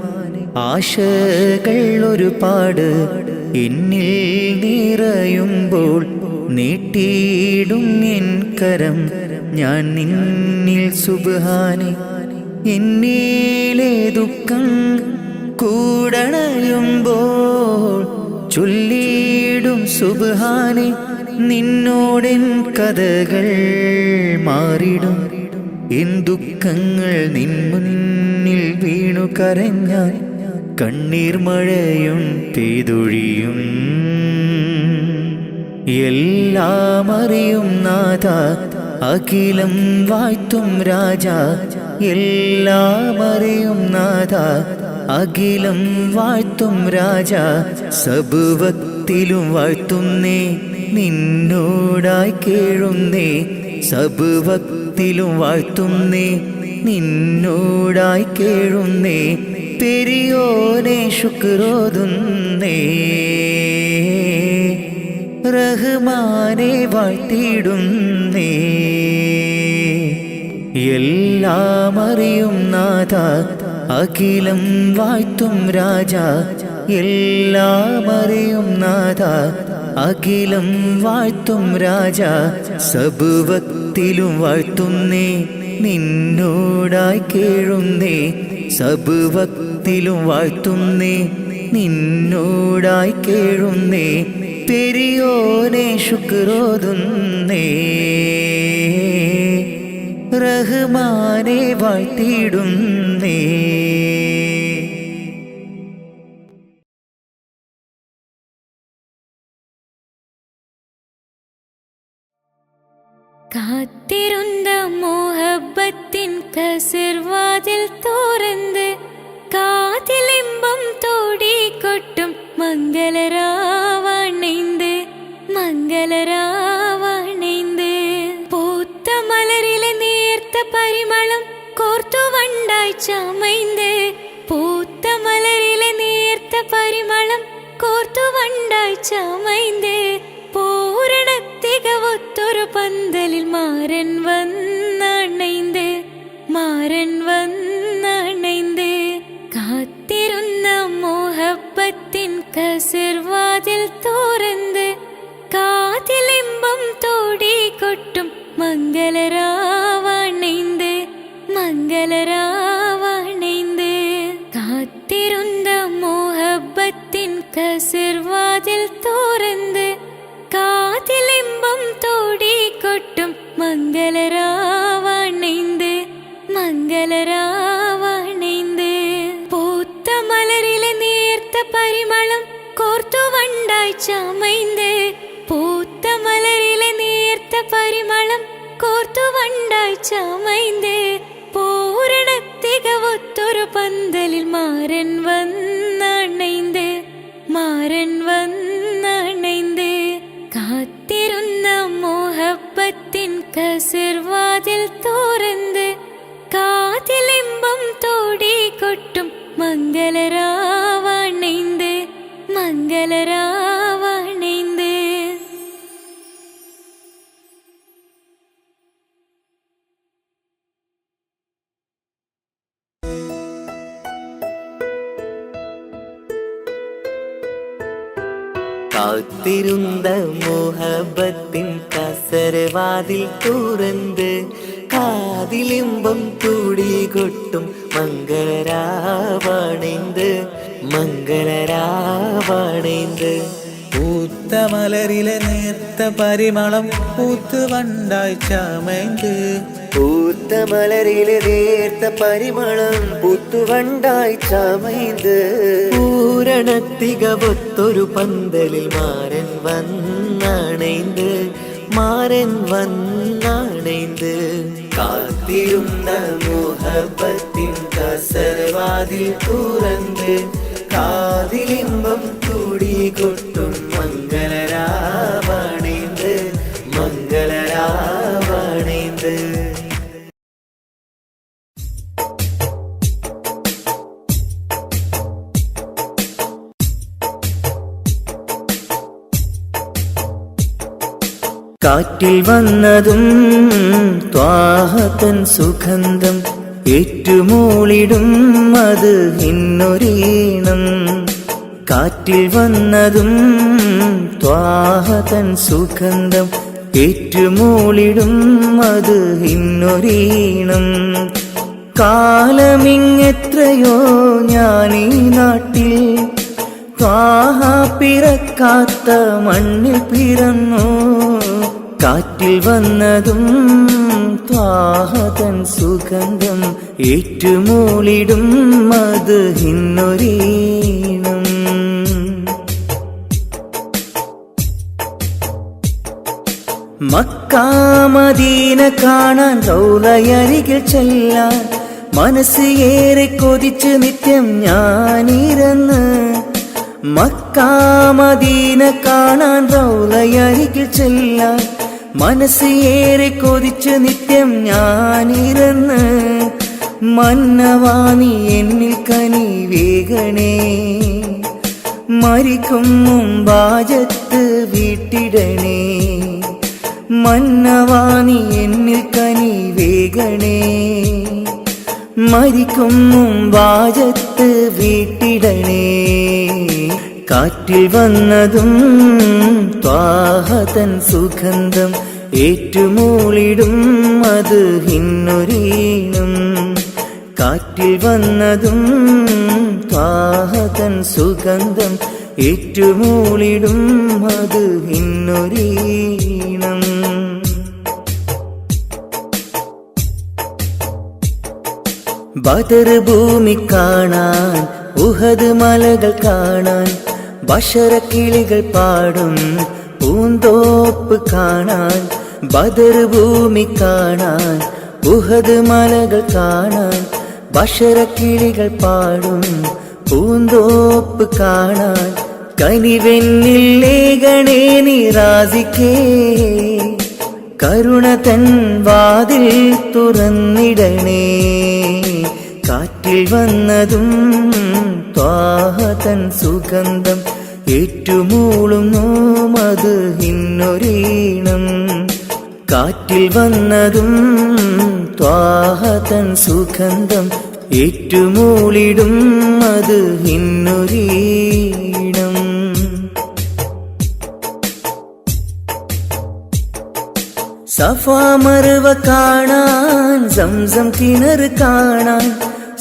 ആശകൾ ഒരുപാട് എന്നിൽ നിറയുമ്പോൾ നീട്ടിയിടും എൻ കരം ഞാൻ നിന്നിൽ സുബ്ഹാനെ. എന്നിലെ ദുഃഖം കൂടണയുമ്പോൾ ചൊല്ലിയിടും സുബ്ഹാനെ. നിന്നോടെൻ കഥകൾ മാറിടും. എൻ ദുഃഖങ്ങൾ നിൻ മുന്നിൽ വീണു കരഞ്ഞാൽ കണ്ണീർ മഴയും പെയ്തൊഴിയും. എല്ലാം അറിയും നാഥ അഖിലം വാഴ്ത്തും രാജ. എല്ലാം അറിയും നാഥ അഖിലം വാഴ്ത്തും രാജ. സബുവക്തിലും വാഴ്ത്തുന്നേ നിന്നോടായി കേഴുന്നേ. സബുവക്തിലും വാഴ്ത്തുന്നേ നിന്നോടായി കേഴുന്നേ. പെരിയോനെ ശുക്രോതുന്നേ. റഹ്മാനെ വാഴ്ത്തിയിടുന്നേ. എല്ലാം അറിയും നാഥ അഖിലം വാഴ്ത്തും രാജ. എല്ലാം അറിയും നാഥ അഖിലം വാഴ്ത്തും രാജ. സബുവക്തിലും വാഴ്ത്തുന്നേ നിന്നോടായി കേഴുന്നേ. സബുവക്തിലും വാഴ്ത്തുന്നേ നിന്നോടായി കേഴുന്നേ. പെരിയോനെ ശുക്രോതുന്നേ. റഹ്മാനെ വാഴ്ത്തിയിടുന്നേ. കാത്തിരുന്ന മോഹബത്തിൻ കസിർവാതിൽ തുറന്ന് കാതിലിമ്പം തോടിക്കൊട്ടും മംഗളരാവണൈந்து മംഗളരാവണൈந்து. പൂത്ത മലരിലെ നേർത്ത പരിമളം കോർത്തു വണ്ടായി ചമൈந்து. പൂത്ത മലരിലെ നേർത്ത പരിമളം കോർത്തു വണ്ടായി ചമൈந்து. പൂരണത്തികവൊത്തൊരു പന്തലിൽ മാരൻ വന്നണൈந்து മാരൻ വന്നണൈந்து. കാത്തിരുന്ന മോഹബത്തിൻ കസിർവാതിൽ തുറന്ന് കാതിലിമ്പം തോടിക്കൊട്ടും മംഗളരാവണൈந்து മംഗളരാവണൈந்து. കാത്തിരുന്ന മോഹബത്തിൻ കസിർവാതിൽ തുറന്ന് കാതിലിമ്പം തോടിക്കൊട്ടും മംഗളരാവണൈந்து മംഗളരാവണൈந்து. പൂത്ത മലരിലെ നേർത്ത പരിമളം കോർത്തു വണ്ടായി ചമൈந்து. പൂത്ത മലരിലെ നേർത്ത പരിമളം കോർത്തു വണ്ടായി ചമൈந்து. പൂരണത്തികവൊത്തൊരു പന്തലിൽ മാരൻ വന്നണൈந்து മാരൻ വന്നണൈந்து. കാത്തിരുന്ന മോഹബത്തിൻ കസിർവാതിൽ തുറന്ന് കാതിലിമ്പം തോടിക്കൊട്ടും മംഗളരാവണൈந்து മംഗളരാവണൈந்து. കാത്തിരുந்த മോഹബത്തിൻ കസരവാതിൽ തുറന്ന് കാതിലിമ്പം തുടികൊട്ടും മംഗളരാവണൈந்து മംഗളരാവണൈந்து. പൂത്ത മലരിലെ നേർത്ത പരിമളം പൂത്ത് വണ്ടായി ചമൈந்து. പൂത്ത മലരിലെ നേർത്ത പരിമളം പൂത്തുവണ്ടായി ചമൈந்து. പൂരണത്തികവൊത്തൊരു പന്തലിൽ മാരൻ വന്നണൈந்து മാരൻ വന്നണൈந்து. കാത്തിരുന്ന മോഹബത്തിൻ കസരവാതിൽ തുറന്ന് കാതിലിമ്പം തുടികൊട്ടും മംഗളരാവണൈந்து മംഗളരാവണൈந்து. കാറ്റിൽ വന്നതും ത്വാഹതൻ സുഗന്ധം ഏറ്റുമൂളിടും അത് ഇന്നൊരീണം. കാറ്റിൽ വന്നതും ത്വാഹതൻ സുഗന്ധം ഏറ്റുമൂളിടും അത് ഇന്നൊരീണം. കാലമിങ്ങെത്രയോ ഞാനീ നാട്ടിൽ ത്വാഹ പിറക്കാത്ത മണ്ണിൽ പിറന്നു. കാറ്റിൽ വന്നതും ത്വാഹതൻ സുഗന്ധം ഏറ്റുമൂളിടും അത് ഇന്നൊരീണം. മക്ക മദീന കാണാൻ റൗളയരികിൽ ചെല്ലാൻ മനസ്സ് ഏറെ കൊതിച്ച് നിത്യം ഞാനിരന്ന്. മക്ക മദീന കാണാൻ റൗളയരികിൽ ചെല്ലാൻ മനസ്സ് ഏറെ കൊതിച്ച് നിത്യം ഞാനിരന്ന്. മന്നവാണി എന്നിൽ കനിവേകണേ, മരിക്കും മുമ്പാജത്ത് വീട്ടിടണേ. മന്നവാണി എന്നിൽ കനിവേകണേ, മരിക്കും മുമ്പാജത്ത് വീട്ടിടണേ. കാറ്റിൽ വന്നതും ത്വാഹതൻ സുഗന്ധം ഏറ്റുമൂളിടും അത് ഇന്നൊരീണം. കാറ്റിൽ വന്നതും ത്വാഹതൻ സുഗന്ധം ഏറ്റുമൂളിടും അത് ഇന്നൊരീണം. ബദർ ഭൂമി കാണാൻ ഉഹദ് മലകൾ കാണാൻ ബഷറക്കിളികൾ പാടും പൂന്തോപ്പ് കാണാൻ. ബദർ ഭൂമി കാണാൻ ഉഹദ് മലകൾ കാണാൻ ബഷറക്കിളികൾ പാടും പൂന്തോപ്പ് കാണാൻ. കനിവെന്നിൽ ലേഖണേ നിറാസിക്കേ, കരുണ തൻ വാതിൽ തുറന്നിടണേ. കാറ്റിൽ വന്നതും ത്വാഹതൻ സുഗന്ധം ഏറ്റുമൂളുന്നു അത് ഇന്നൊരീണം. കാറ്റിൽ വന്നതും ത്വാഹതൻ സുഗന്ധം ഏറ്റുമൂളിടും അത് ഇന്നൊരീണം. സഫാ മർവ കാണാൻ സംസം കിണർ കാണാൻ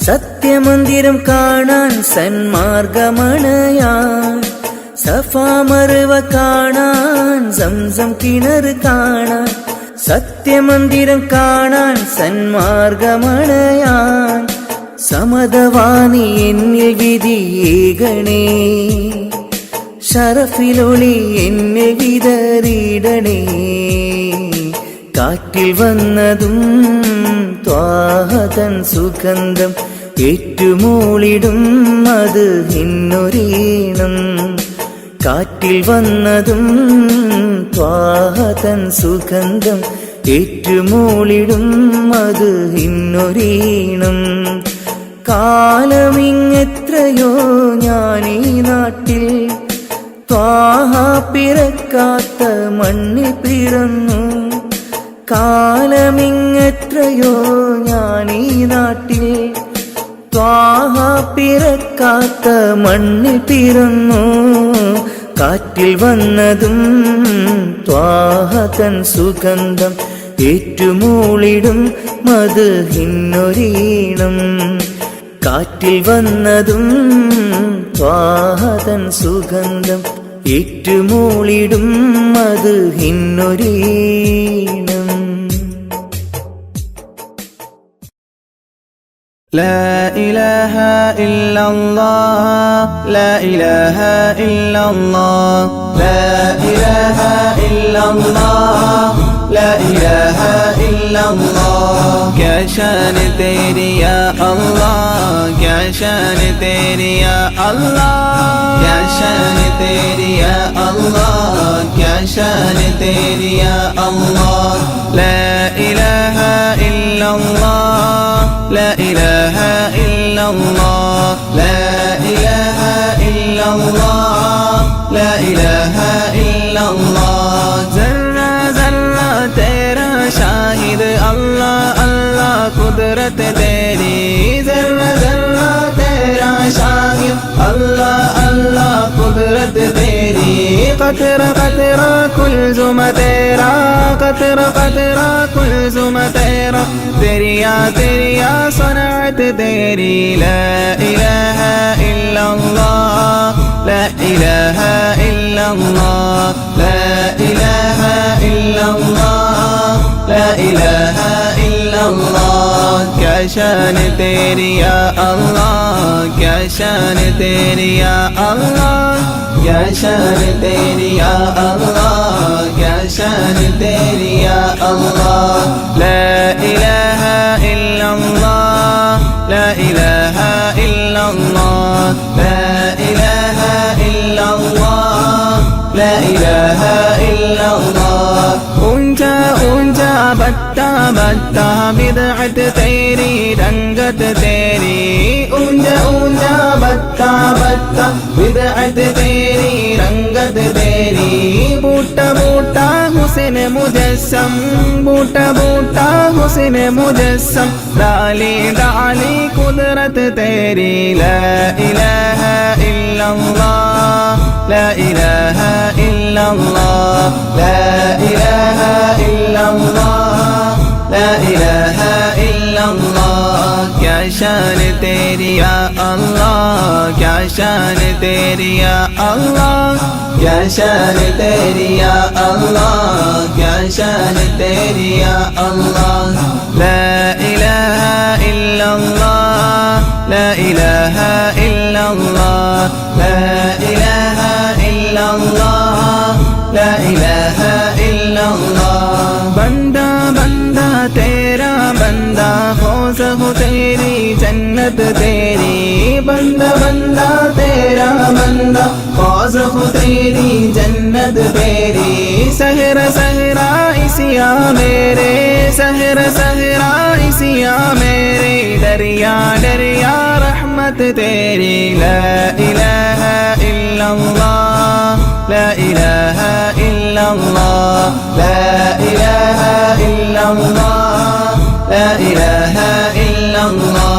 സത്യമന്ദിരം കാണാൻ സന്മാർഗമണയാൻ. സഫാ മർവ കാണാൻ സംസം കിണർ കാണാൻ സത്യമന്ദിരം കാണാൻ സന്മാർഗമണയാൻ. സമതവാണി എന്നിൽ വിധിയേകണേ, ഷറഫിലൊളി എന്നിൽ വിതറിയിടണേ. കാറ്റിൽ വന്നതും ത്വാഹതൻ സുഗന്ധം ഏറ്റുമൂളിടും അത് ഇന്നൊരീണം. കാറ്റിൽ വന്നതും ത്വാഹതൻ സുഗന്ധം ഏറ്റുമൂളിടും അത് ഇന്നൊരീണം. കാലമിങ്ങെത്രയോ ഞാനീ നാട്ടിൽ ത്വാഹ പിറക്കാത്ത മണ്ണിൽ പിറന്നു. കാലമിങ്ങെത്രയോ ഞാനീ നാട്ടിൽ ത്വാഹ പിറക്കാത്ത മണ്ണിൽ പിറന്നു. കാറ്റിൽ വന്നതും ത്വാഹതൻ സുഗന്ധം ഏറ്റുമൂളിടും അത് ഇന്നൊരീണം. കാറ്റിൽ വന്നതും ത്വാഹതൻ സുഗന്ധം ഏറ്റുമൂളിടും അത് ഇന്നൊരീണം. لا إله إلا الله لا إله إلا الله لا إله إلا الله لا إله إلا الله. क्या शान तेरी या अल्लाह, क्या शान तेरी या अल्लाह, क्या शान तेरी या अल्लाह, क्या शान तेरी या अल्लाह. لا إله إلا الله لا إله إلا الله لا إله إلا الله لا إله إلا الله. ذرة ذرة कुदरत तेरी जर्रा जर्रा तेरा शागिर अल्लाह अल्लाह कुदरत तेरी कतरा कतरा कुलजुम तेरा कतरा कतरा कुलजुम तेरा तेरिया तेरिया सनअत तेरी ला इलाहा इल्लल्लाह ला इलाहा इल्लल्लाह ला इलाहा इल्लल्लाह ला इलाहा इल्लल्लाह क्या शान तेरी या अल्लाह क्या शान तेरी या अल्लाह क्या शान तेरी या अल्लाह क्या शान तेरी या अल्लाह ला इलाहा इल्लल्लाह ला इलाहा इल्लल्लाह ला इलाहा इल्लल्लाह ला इलाहा इल्लल्लाह ऊंचा ऊंचा बत्ता बत्ता बिदअत तेरी रंगत तेरी ऊंचा ऊंचा बत्ता बत्ता बिदअत तेरी रंगत तेरी बूटा बूटा हुस्न मुजस्सम बूटा बूटा हुस्न मुजस्सम डाली डाली कुदरत तेरी ला इलाहा इल्लल्लाह ला इलाहा इल्लल्लाह ला इलाहा इल्लल्लाह ला इलाहा इल्लल्लाह क्या शान तेरी या अल्लाह क्या शान तेरी या अल्लाह क्या शान तेरी या अल्लाह क्या शान तेरी या अल्लाह ला इलाहा इल्लल्लाह ला इलाहा इल्लल्लाह ला इलाहा इल्लल्लाह ला इलाहा इल्लल्लाह बंदा बंदा तेरा बंदा फौज हो तेरी जन्नत तेरी बंदा बंदा तेरा बंदा फौज हो तेरी जन्नत तेरी सहरा सहरा इसिया मेरे सहरा सहरा इसिया मेरे दरिया दरिया रहमत तेरी ला इलाहा इल्लल्लाह ला इलाहा इल्लल्लाह ला इलाहा इल्लल्लाह ला इलाहा इल्लल्लाह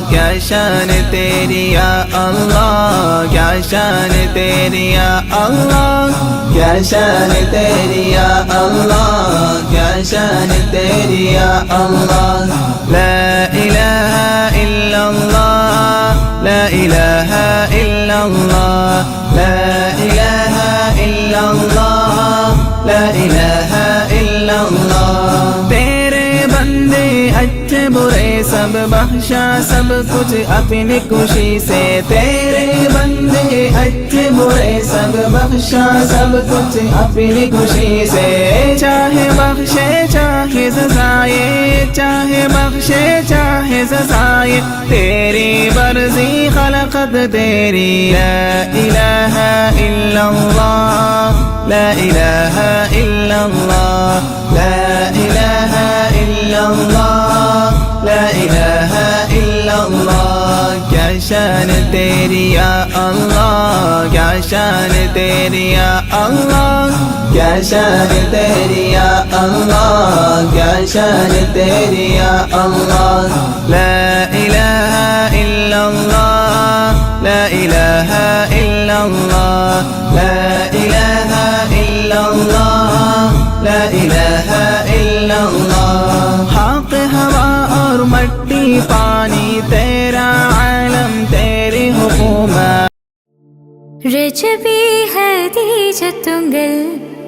क्या शान तेरी या अल्लाह क्या शान तेरी या अल्लाह क्या शान तेरी या अल्लाह क्या शान तेरी या अल्लाह ला इलाहा इल्लल्लाह ला इलाहा इल्लल्लाह ला इलाहा इल्लल्लाह ला इलाहा इल्लल्लाह तेरे बंदे अच्छे बुरे सब बख्शा सब कुछ अपनी खुशी से तेरे बंदे अच्छे बुरे सब बख्शा सब कुछ अपनी खुशी से चाहे बख्शे चाहे सजाए चाहे बख्शे चाहे सजाए तेरी मर्जी खलकत तेरी ला इलाहा इल्लल्लाह ला इलाहा इल्लल्लाह ला इलाहा इल्लल्लाह ला इलाहा इल्लल्लाह क्या शान तेरी या अल्लाह क्या शान तेरी या अल्लाह क्या शान तेरी या अल्लाह क्या शान तेरी या अल्लाह ला इलाहा इल्लल्लाह ला इलाहा इल्लल्लाह ला इलाहा इल्लल्लाह ला इलाहा इल्लल्लाह हक हवा और मट्टी पानी तेरा आलम तेरी हुकूमत രജബി ഹദീജത്തുങ്കൽ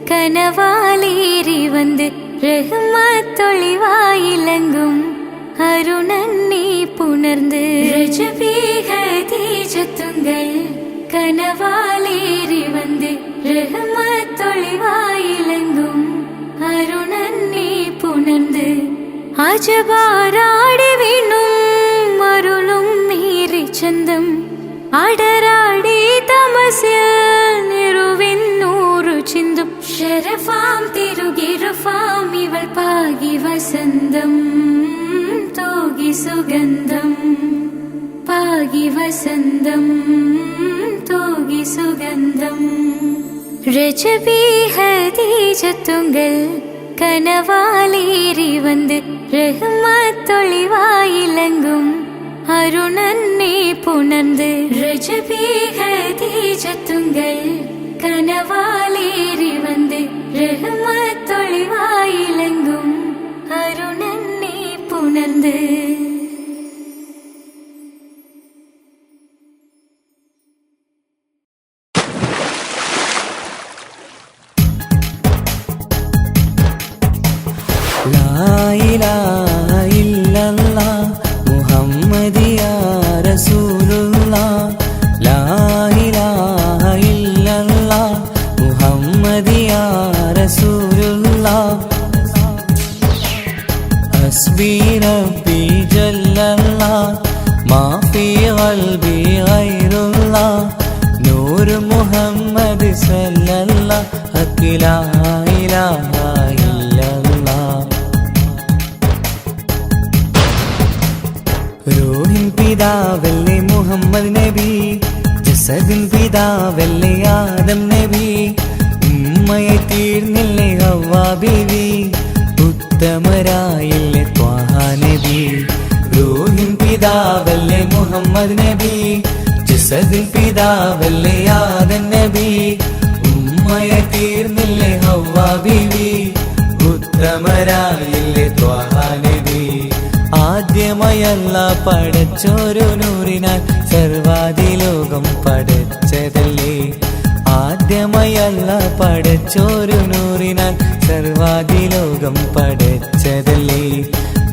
കനവാലേറി വന്ന് റഹ്മത്തൊളിവായിലങ്കും അരുണന്നെ പുണർന്ന് രജബി ഹദീജത്തുങ്കൽ കനവാലേറി വന്ന് റഹ്മത്തൊളിവായിലങ്കും അരുണന്നെ പുണർന്ന് അജബാരാടി വീണും അരുളും മീറി ചന്തം അടരാടി തമസിൽ നിറുവിന്നൂറു ചിന്തും ശരഫാം തിരുകിരുഫാം ഇവൾ പാകി വസന്തം തോകി സുഗന്ധം പാകി വസന്തം തോകി സുഗന്ധം രജബി ഹദീജത്തുങ്കൽ കനവാലേറി വന്ന് റഹ്മത്തൊളിവായിലങ്കും അരുണന്നെ പുണർന്ന് രജബി ഖദീജത്തുങ്കൾ കനവാലേറി വന്ന് റഹ്മത്തൊളിവായിലങ്കും അരുണന്നെ പുണർന്ന് ലാ ഇലാഹ ഇല്ലല്ലാഹ് മുഹമ്മദിയാ റസൂലുള്ളാഹ് ലാ ഇലാഹ ഇല്ലല്ലാഹ് മുഹമ്മദിയാ റസൂലുള്ളാഹ് ഹസ്ബി റബ്ബി ജല്ലല്ലാഹ് മാ ഫീ ഖൽബി ഗൈറുല്ലാഹ് നൂർ മുഹമ്മദ് സല്ലല്ലാഹു ലാ ഇലാഹ റൂഹിൻ പിതാവല്ലേ മുഹമ്മദ് നബി ജസദിൻ പിതാവല്ലേ ആദം നബി ഉമ്മയെ തീർന്നില്ലേ ഹവ്വാ ബീവി ഉത്തമരായില്ലേ ത്വാഹ നബി റൂഹിൻ പിതാവല്ലേ മുഹമ്മദ് നബി ജസദിൻ പിതാവല്ലേ ആദം നബി ഉമ്മയെ തീർന്നില്ലേ ഹവ്വാ ബീവി ഉത്തമരായില്ലേ ത്വാഹ നബി ആദ്യമയല്ല പടച്ചോരു നൂറിനാൽ സർവാദിലോകം പടച്ചതല്ലേ ആദ്യമയല്ല പടച്ചോരു നൂറിനാൽ സർവാദിലോകം പടച്ചതല്ലേ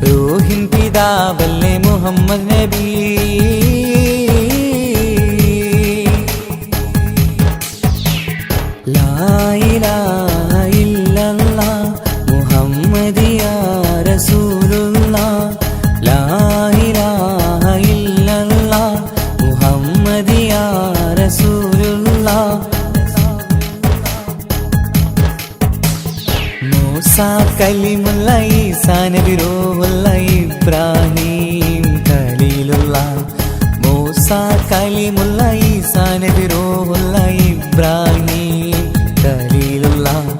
റൂഹിൻ പിതാവല്ലേ മുഹമ്മദ് നബി ലാ ഇലാഹ ഇല്ലല്ലാഹ് മുഹമ്മദിയാ റസൂലുള്ളാഹ് ലാ ഇലാഹ ഇല്ലല്ലാഹ് മുഹമ്മദിയാ റസൂലുള്ളാഹ് മൂസാ കലിമുള്ള ഈസാ നബി റൂഹുള്ള ഇബ്രാഹിം ഖലീലുള്ളാഹ് മൂസാ കലിമുള്ള ഈസാ നബി റൂഹുള്ള ഇബ്രാഹിം ഖലീലുള്ളാഹ്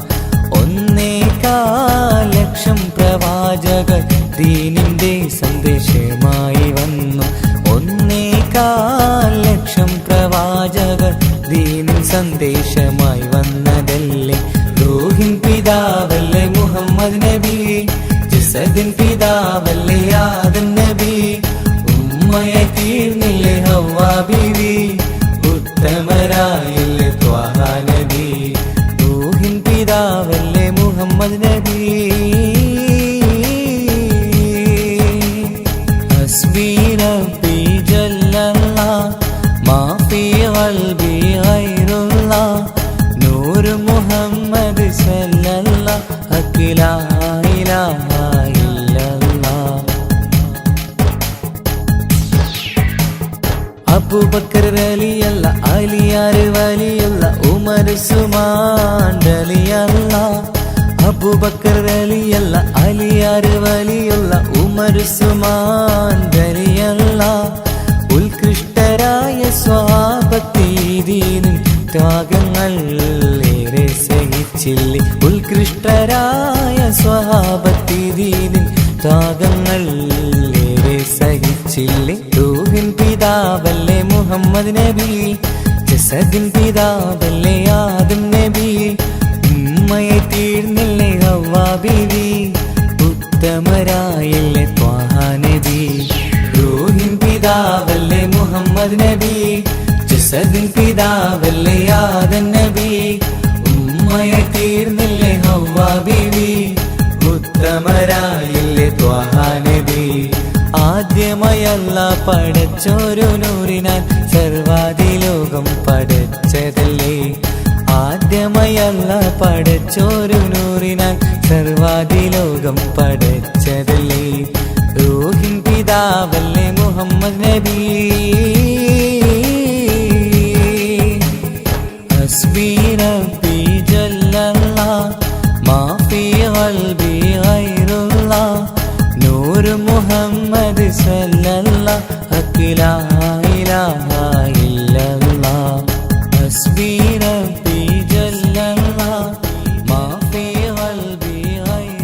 1.25 ലക്ഷം പ്രവാചകർ ദീനിന്റെ സന്ദേശമായി വന്നു 1.25 ലക്ഷം പ്രവാചകർ ദീനിൻ സന്ദേശമായി വന്നതല്ലേ റൂഹിൻ പിതാവല്ലേ മുഹമ്മദ് നബി ജസദിൻ പിതാവല്ലേ ആദം നബി ഉമ്മയെ തീർന്നില്ലേ ഹവ്വാ ബീവി ഉത്തമരായില്ലേ ത്വാഹ നബി റൂഹിൻ പിതാവല്ലേ മുഹമ്മദ് നബി ഹസ്ബി റബ്ബി ജല്ലല്ലാഹ് മാ ഫീ ഖൽബി ഗൈറുല്ലാഹ് നൂർ മുഹമ്മദ് സല്ലല്ലാഹു ലാ ഇലാഹ ഇല്ലല്ലാഹ് അബൂബക്കർ റളിയല്ല അലിയാർ വലിയുള്ള ഉമർ ഉസ്മാൻ റളിയല്ല അബൂബക്കർ റളിയല്ല അലിയാർ വലിയുള്ള ഉമർ ഉസ്മാൻ റളിയല്ല ഉത്കൃഷ്ടരായ സ്വഹാബത്തീദീനിൻ ത്യാഗങ്ങൾ ഏറെ സഹിച്ചില്ലേ ഉത്കൃഷ്ടരായ സ്വഹാബത്തീദീനിൻ ത്യാഗങ്ങൾ ഏറെ സഹിച്ചില്ലേ റൂഹിൻ പിതാവല്ലേ മുഹമ്മദ് നബി ജസദിൻ പിതാവല്ലേ ആദം നബി ഉമ്മയെ തീർന്നില്ലേ ഹവ്വാ ബീവി ഉത്തമരായില്ലേ ത്വാഹ നബി റൂഹിൻ പിതാവല്ലേ മുഹമ്മദ് നബി ജസദിൻ പിതാവല്ലേ ആദം നബി ഉമ്മയെ തീർന്നില്ലേ ഹവ്വാ ബീവി ഉത്തമരായില്ലേ ത്വാഹ നബി ആദ്യമയല്ല പടച്ചോരു നൂറിനാൽ സർവാദിലോകം പടച്ചതല്ലേ ആദ്യമയല്ല പടച്ചോരു നൂറിനാൽ സർവാദിലോകം പടച്ചതല്ലേ റൂഹിൻ പിതാവല്ലേ മുഹമ്മദ് നബി ഹസ്ബി റബ്ബി ജല്ലല്ലാഹ് മാ ഫീ ഖൽബി ഗൈറുല്ലാഹ് നൂർ മുഹമ്മദ് സല്ലല്ലാഹു ലാ ഇലാഹ ഇല്ലല്ലാഹ് ഹസ്ബി റബ്ബി ജല്ലല്ലാഹ് മാ ഫീ ഖൽബി ഗൈറുല്ലാഹ്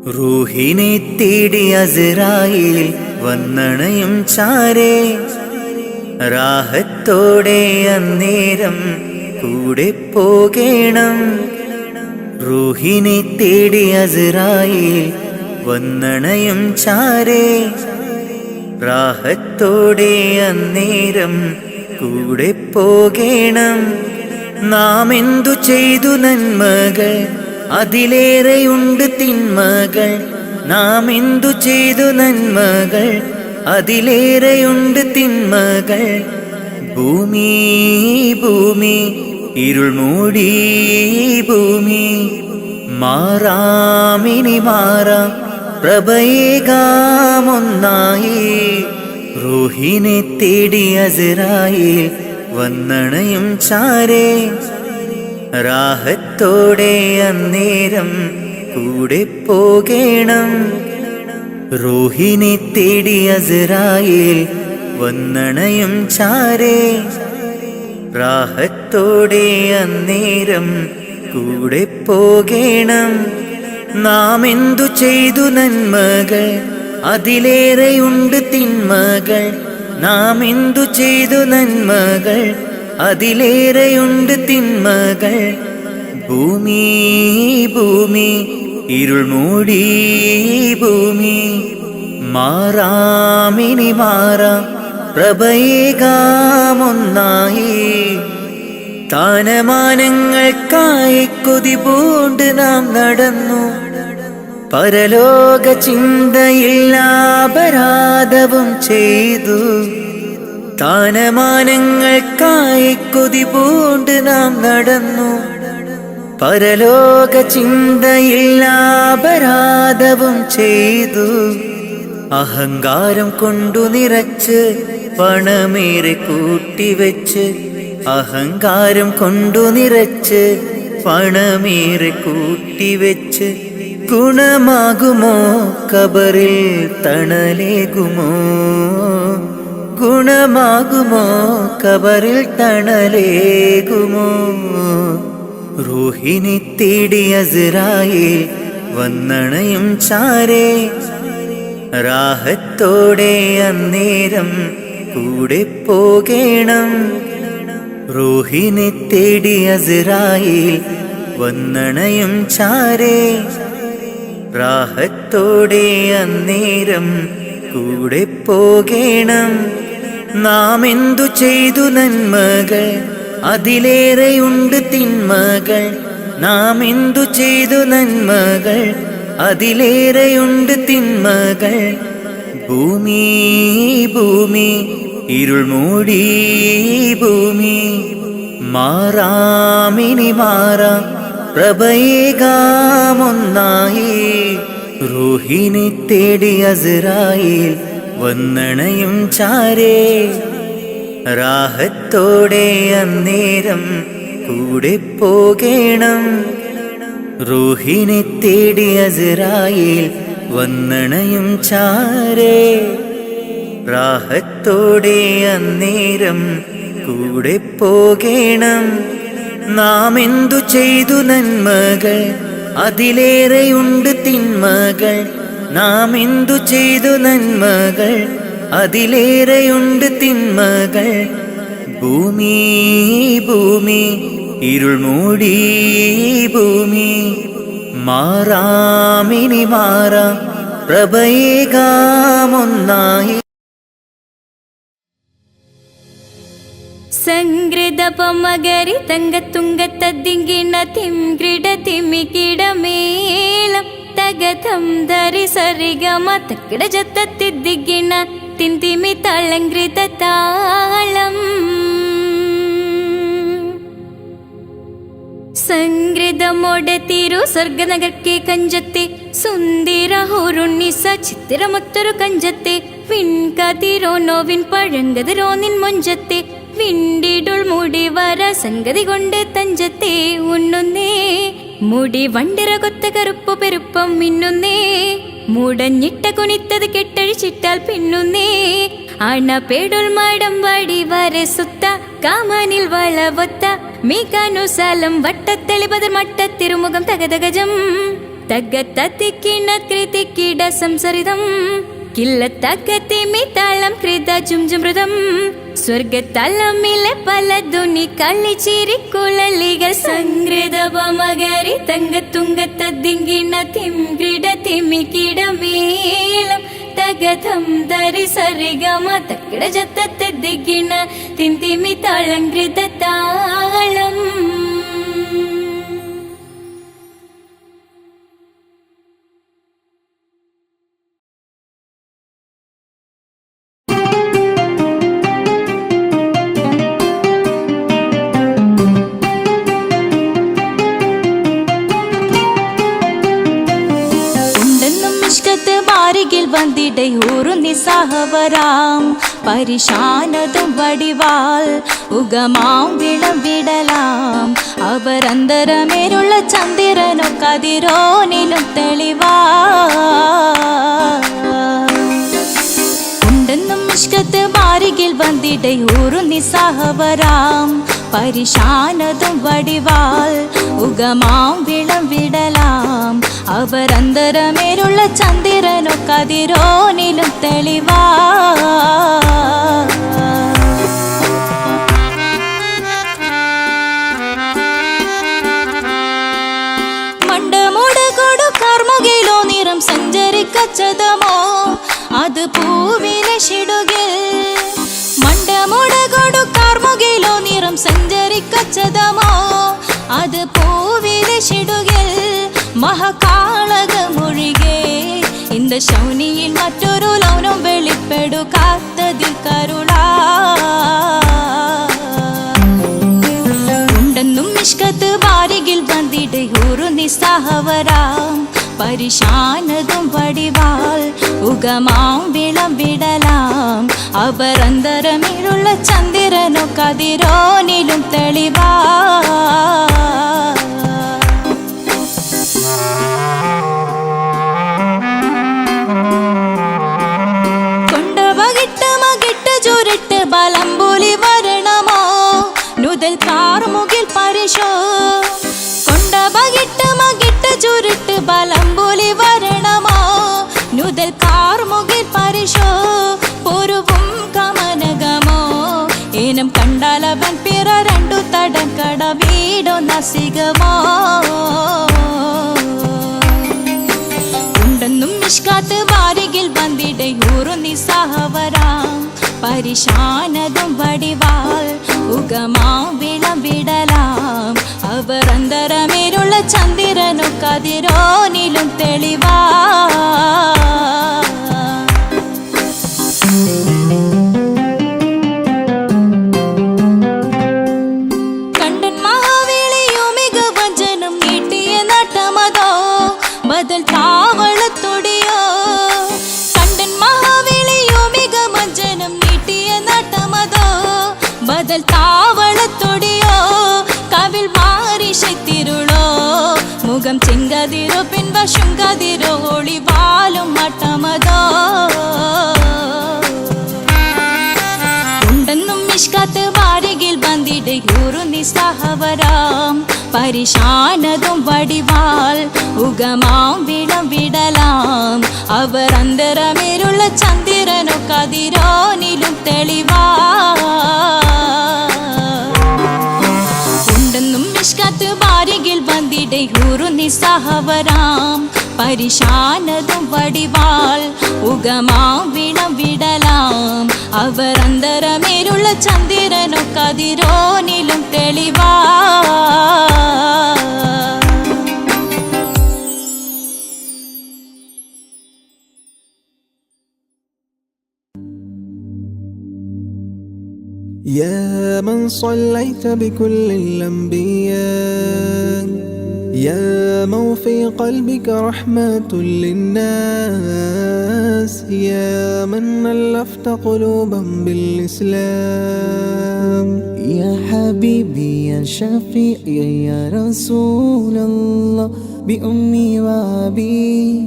റൂഹിനെ തേടി അസ്രായേൽ വന്നണയും ചാരേ റാഹത്തോടെ അന്നേരം കൂടെ പോകേണം റൂഹിനെ തേടി അസ്രായേൽ വന്നണയും ചാരേ റാഹത്തോടെ അന്നേരം കൂടെ പോകേണം നാം എന്തു ചെയ്തു നന്മകൾ അതിലേറെയുണ്ട് തിന്മകൾ നാം എന്തു ചെയ്തു നന്മകൾ അതിലേറെയുണ്ട് തിന്മകൾ ഭൂമി ഭൂമി ഇരുൾ മൂടി ഭൂമി മാറാമിനി മാറാം പ്രഭയേകാമൊന്നായി റൂഹിനെ തേടി അസ്രായേൽ വന്നണയും ചാരേ റാഹത്തോടെ അന്നേരം കൂടെ പോകേണം റൂഹിനെ തേടി അസ്രായേൽ വന്നണയും ചാരേ റാഹത്തോടെ അന്നേരം കൂടെ പോകേണം നാം എന്തു ചെയ്തു നന്മകൾ അതിലേറെയുണ്ട് തിന്മകൾ നാം എന്തു ചെയ്തു നന്മകൾ അതിലേറെയുണ്ട് തിന്മകൾ ഭൂമി ഭൂമി ഇരുൾ മൂടി ഭൂമി മാറാമിനി മാറാം പ്രഭയേകാമൊന്നായി സ്ഥാനമാനങ്ങൾക്കായി കൊതി പൂണ്ട് നാം നടന്നു പരലോക ചിന്തയിൽ അപരാധവും ചെയ്തു സ്ഥാനമാനങ്ങൾക്കായി കൊതി പൂണ്ട് നാം നടന്നു പരലോക ചിന്തയിൽ അപരാധവും ചെയ്തു അഹങ്കാരം കൊണ്ടു നിറച്ച് പണമേറെ കൂട്ടിവെച്ച് അഹങ്കാരം കൊണ്ടു നിറച്ച് പണമേറെ കൂട്ടിവെച്ച് ഗുണമാകുമോ ഖബറിൽ തണലേകുമോ ഗുണമാകുമോ ഖബറിൽ തണലേകുമോ റൂഹിനെ തേടി അസ്രായേൽ വന്നണയും ചാരേ റാഹത്തോടെ അന്നേരം കൂടെ പോകേണം റൂഹിനെ തേടി അസ്രായേൽ വന്നണയും ചാരേ റാഹത്തോടെ അന്നേരം കൂടെ പോകേണം നാം എന്തു ചെയ്തു നന്മകൾ അതിലേറെയുണ്ട് തിന്മകൾ നാം എന്തു ചെയ്തു നന്മകൾ അതിലേറെയുണ്ട് തിന്മകൾ ഭൂമി ഭൂമി ഇരുൾ മൂടി ഭൂമി മാറാമിനി മാറാം പ്രഭയേകാമൊന്നായി റൂഹിനെ തേടി അസ്രായേൽ വന്നണയും ചാരേ റാഹത്തോടെ അന്നേരം കൂടെ പോകേണം റൂഹിനെ തേടി അസ്രായേൽ വന്നണയും ചാരേ റാഹത്തോടെ അന്നേരം കൂടെ പോകേണം നാം എന്തു ചെയ്തു നന്മകൾ അതിലേറെയുണ്ട് തിന്മകൾ നാം എന്തു ചെയ്തു നന്മകൾ അതിലേറെയുണ്ട് തിന്മകൾ ഭൂമി ഭൂമി ഇരുൾ മൂടി ഭൂമി മാറാമിനി മാറാം പ്രഭയേകാമൊന്നായി സംഗൃതപമകരി തങ്കത്തുങ്കത്തദ്ദിങ്കിണ തിംഗ്രിട തിമികിടമേളം തകതം ധരി സരിഗമ തക്കിട ജത്തത്തിദ്ദിങ്കിണ തിന്തിമി തളങ്കൃത താളം സംഗൃതമോടെ തിരു സ്വർഗനഗർക്കെ കഞ്ചത്തെ സുന്ദര ഹോറുണ്ണിസ ചിത്തിരമൊത്തൊരു കഞ്ചത്തെ വിൺകതിരോ നോവിൻ പഴങ്കതിരോ നിൻ മൊഞ്ചത്തെ വിണ്ടിടുൾ മുടി വര സംഗതി കൊണ്ട് തഞ്ചത്തെ ഉണ്ണുന്നേ മുടി വണ്ടിര കൊത്ത കറുപ്പു പെരുപ്പം മിന്നുന്നേ മുടഞ്ഞിട്ട കുനിത്തത് കെട്ടഴിച്ചിട്ടാൽ പിന്നുന്നേ അണപേടുൾ മാടം വാടി വരെ സുത്ത കാമനിൽ വളവൊത്ത മീകാനുസാലം വട്ടത്തെളിപതിർ മട്ടത്തിരുമുഖം തകതകജം തകതത്തിക്കിണ കൃതിക്കിട സംസരിതം കില്ലത്തകത്തിമിതാളം കൃത ജുംജുമൃതം സ്വർഗത്തലമിലെ പല ധ്വനി കളിച്ചിരിക്കുഴലികൾ സംഗൃതപമകരി തങ്കത്തുങ്കത്തതിങ്കിണ തിംകിട തിമിക്കിട മേളം തകതം ധരി സരിഗമ തക്കിട ജത്തത്തിക്കിണ തിന്തിമിതാളം കൃത താളം. വന്നിടை ഒരു നിസ്സഹവരാം പരിശാനതും വടിവാൾ ഉഗമാം വിളവിടലാം അവരന്തരമേലുള്ള ചന്ദ്രനോ കതിരോനിലും തെളിവാ ഉണ്ടെന്നും ഇഷ്കത്ത് മാരികിൽ വന്നിടை ഒരു നിസ്സഹവരാം പരിശാനതും വടിവാൾ ഉഗമാം വിളവിടലാം അവരന്തരമേലുള്ള ചന്ദ്രനോ കതിരോനിലും തെളിവാ മണ്ടമുടകൊടു കർമുകിലോ നിറം സഞ്ചരിക്കച്ചതമോ അത് പൂവിലെ ഷിടുകിൽ മണ്ടമുടകൊടു കർമുകിലോ നിറം സഞ്ചരിക്കച്ചതമോ അത് പൂവിലെ ഷിടുകിൽ മഹകാളകമൊഴികെ இந்த ശൗനിയിൽ മറ്റൊരു ലൗനം വെളിപ്പെടുക്കാത്തതിൽ കരുളാ ഉണ്ടെന്നും നിഷ്കത്ത് വാരികിൽ വന്നിടை ഒരു നിസ്സഹവരാം പരിശാനതും വടിവാൾ ഉഗമാം വിളവിടലാം അവരന്തരമിലുള്ള ചന്ദ്രനോ കതിരോനിലും തെളിവാ ചുരുട്ട് ബലംബുലി വരണമോ നുതൽ കാർമുകിൽ പരിശോ കൊണ്ടപകിട്ട് മകിട്ട് ചുരുട്ട് ബലംബുലി വരണമോ നുതൽ കാർമുകിൽ പരിശോ പൊരുവും കമനകമോ ഏനം കണ്ടാലവൻ പിറ രണ്ടു തടം കട വീടോ നസികമോ ഉണ്ടെന്നും നിഷ്കാത്ത് വാരികിൽ വന്നിടை ഒരു നിസ്സഹവരാം പരിശാനതും വടിവാൾ ഉഗമാം വിളവിടലാം അവരന്തരമേലുള്ള ചന്ദ്രനോ കതിരോനിലും തെളിവാ കണ്ടൻ മഹാവേളിയോ മികവഞ്ചനും നീട്ടിയ നട്ടമതോ ബദൽ താവളത്തൊടിയോ കണ്ടൻ മഹാവേളിയോ മികവഞ്ചനും നീട്ടിയ നട്ടമതോ ബദൽ താവളത്തൊടിയോ കവിൽ മാറിശത്തിരുളോ മുഖം ചെങ്കതിരോ പിൻവശം കതിരോ ഒളിവാലും മട്ടമതോ ഉണ്ടെന്നും നിഷ്കാത്ത് വാരികിൽ വന്നിടை ഒരു നിസ്സഹവരാം പരിശാനതും വടിവാൾ ഉഗമാം വിളവിടലാം അവരന്തരമേലുള്ള ചന്ദ്രനോ കതിരോനിലും തെളിവാ ഉണ്ടെന്നും നിഷ്കാത്ത് വാരികിൽ വന്നിടை ഒരു നിസ്സഹവരാം പരിശാനതും വടിവാൾ ഉഗമാം വിളവിടലാം അവരന്തരമേലുള്ള ചന്ദ്രനോ കതിരോനിലും തെളിവാ يا من صليت بكل الأنبياء يا من في قلبك رحمة للناس يا من ألفت قلوبا بالإسلام يا حبيبي يا شفيعي يا رسول الله بأمي وأبي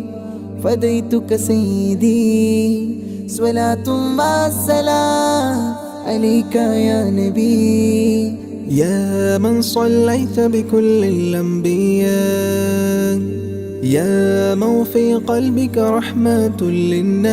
فديتك سيدي صلاة والسلام عليك يا نبي يا من صليت بكل الأنبياء يا من في قلبك رحمة للناس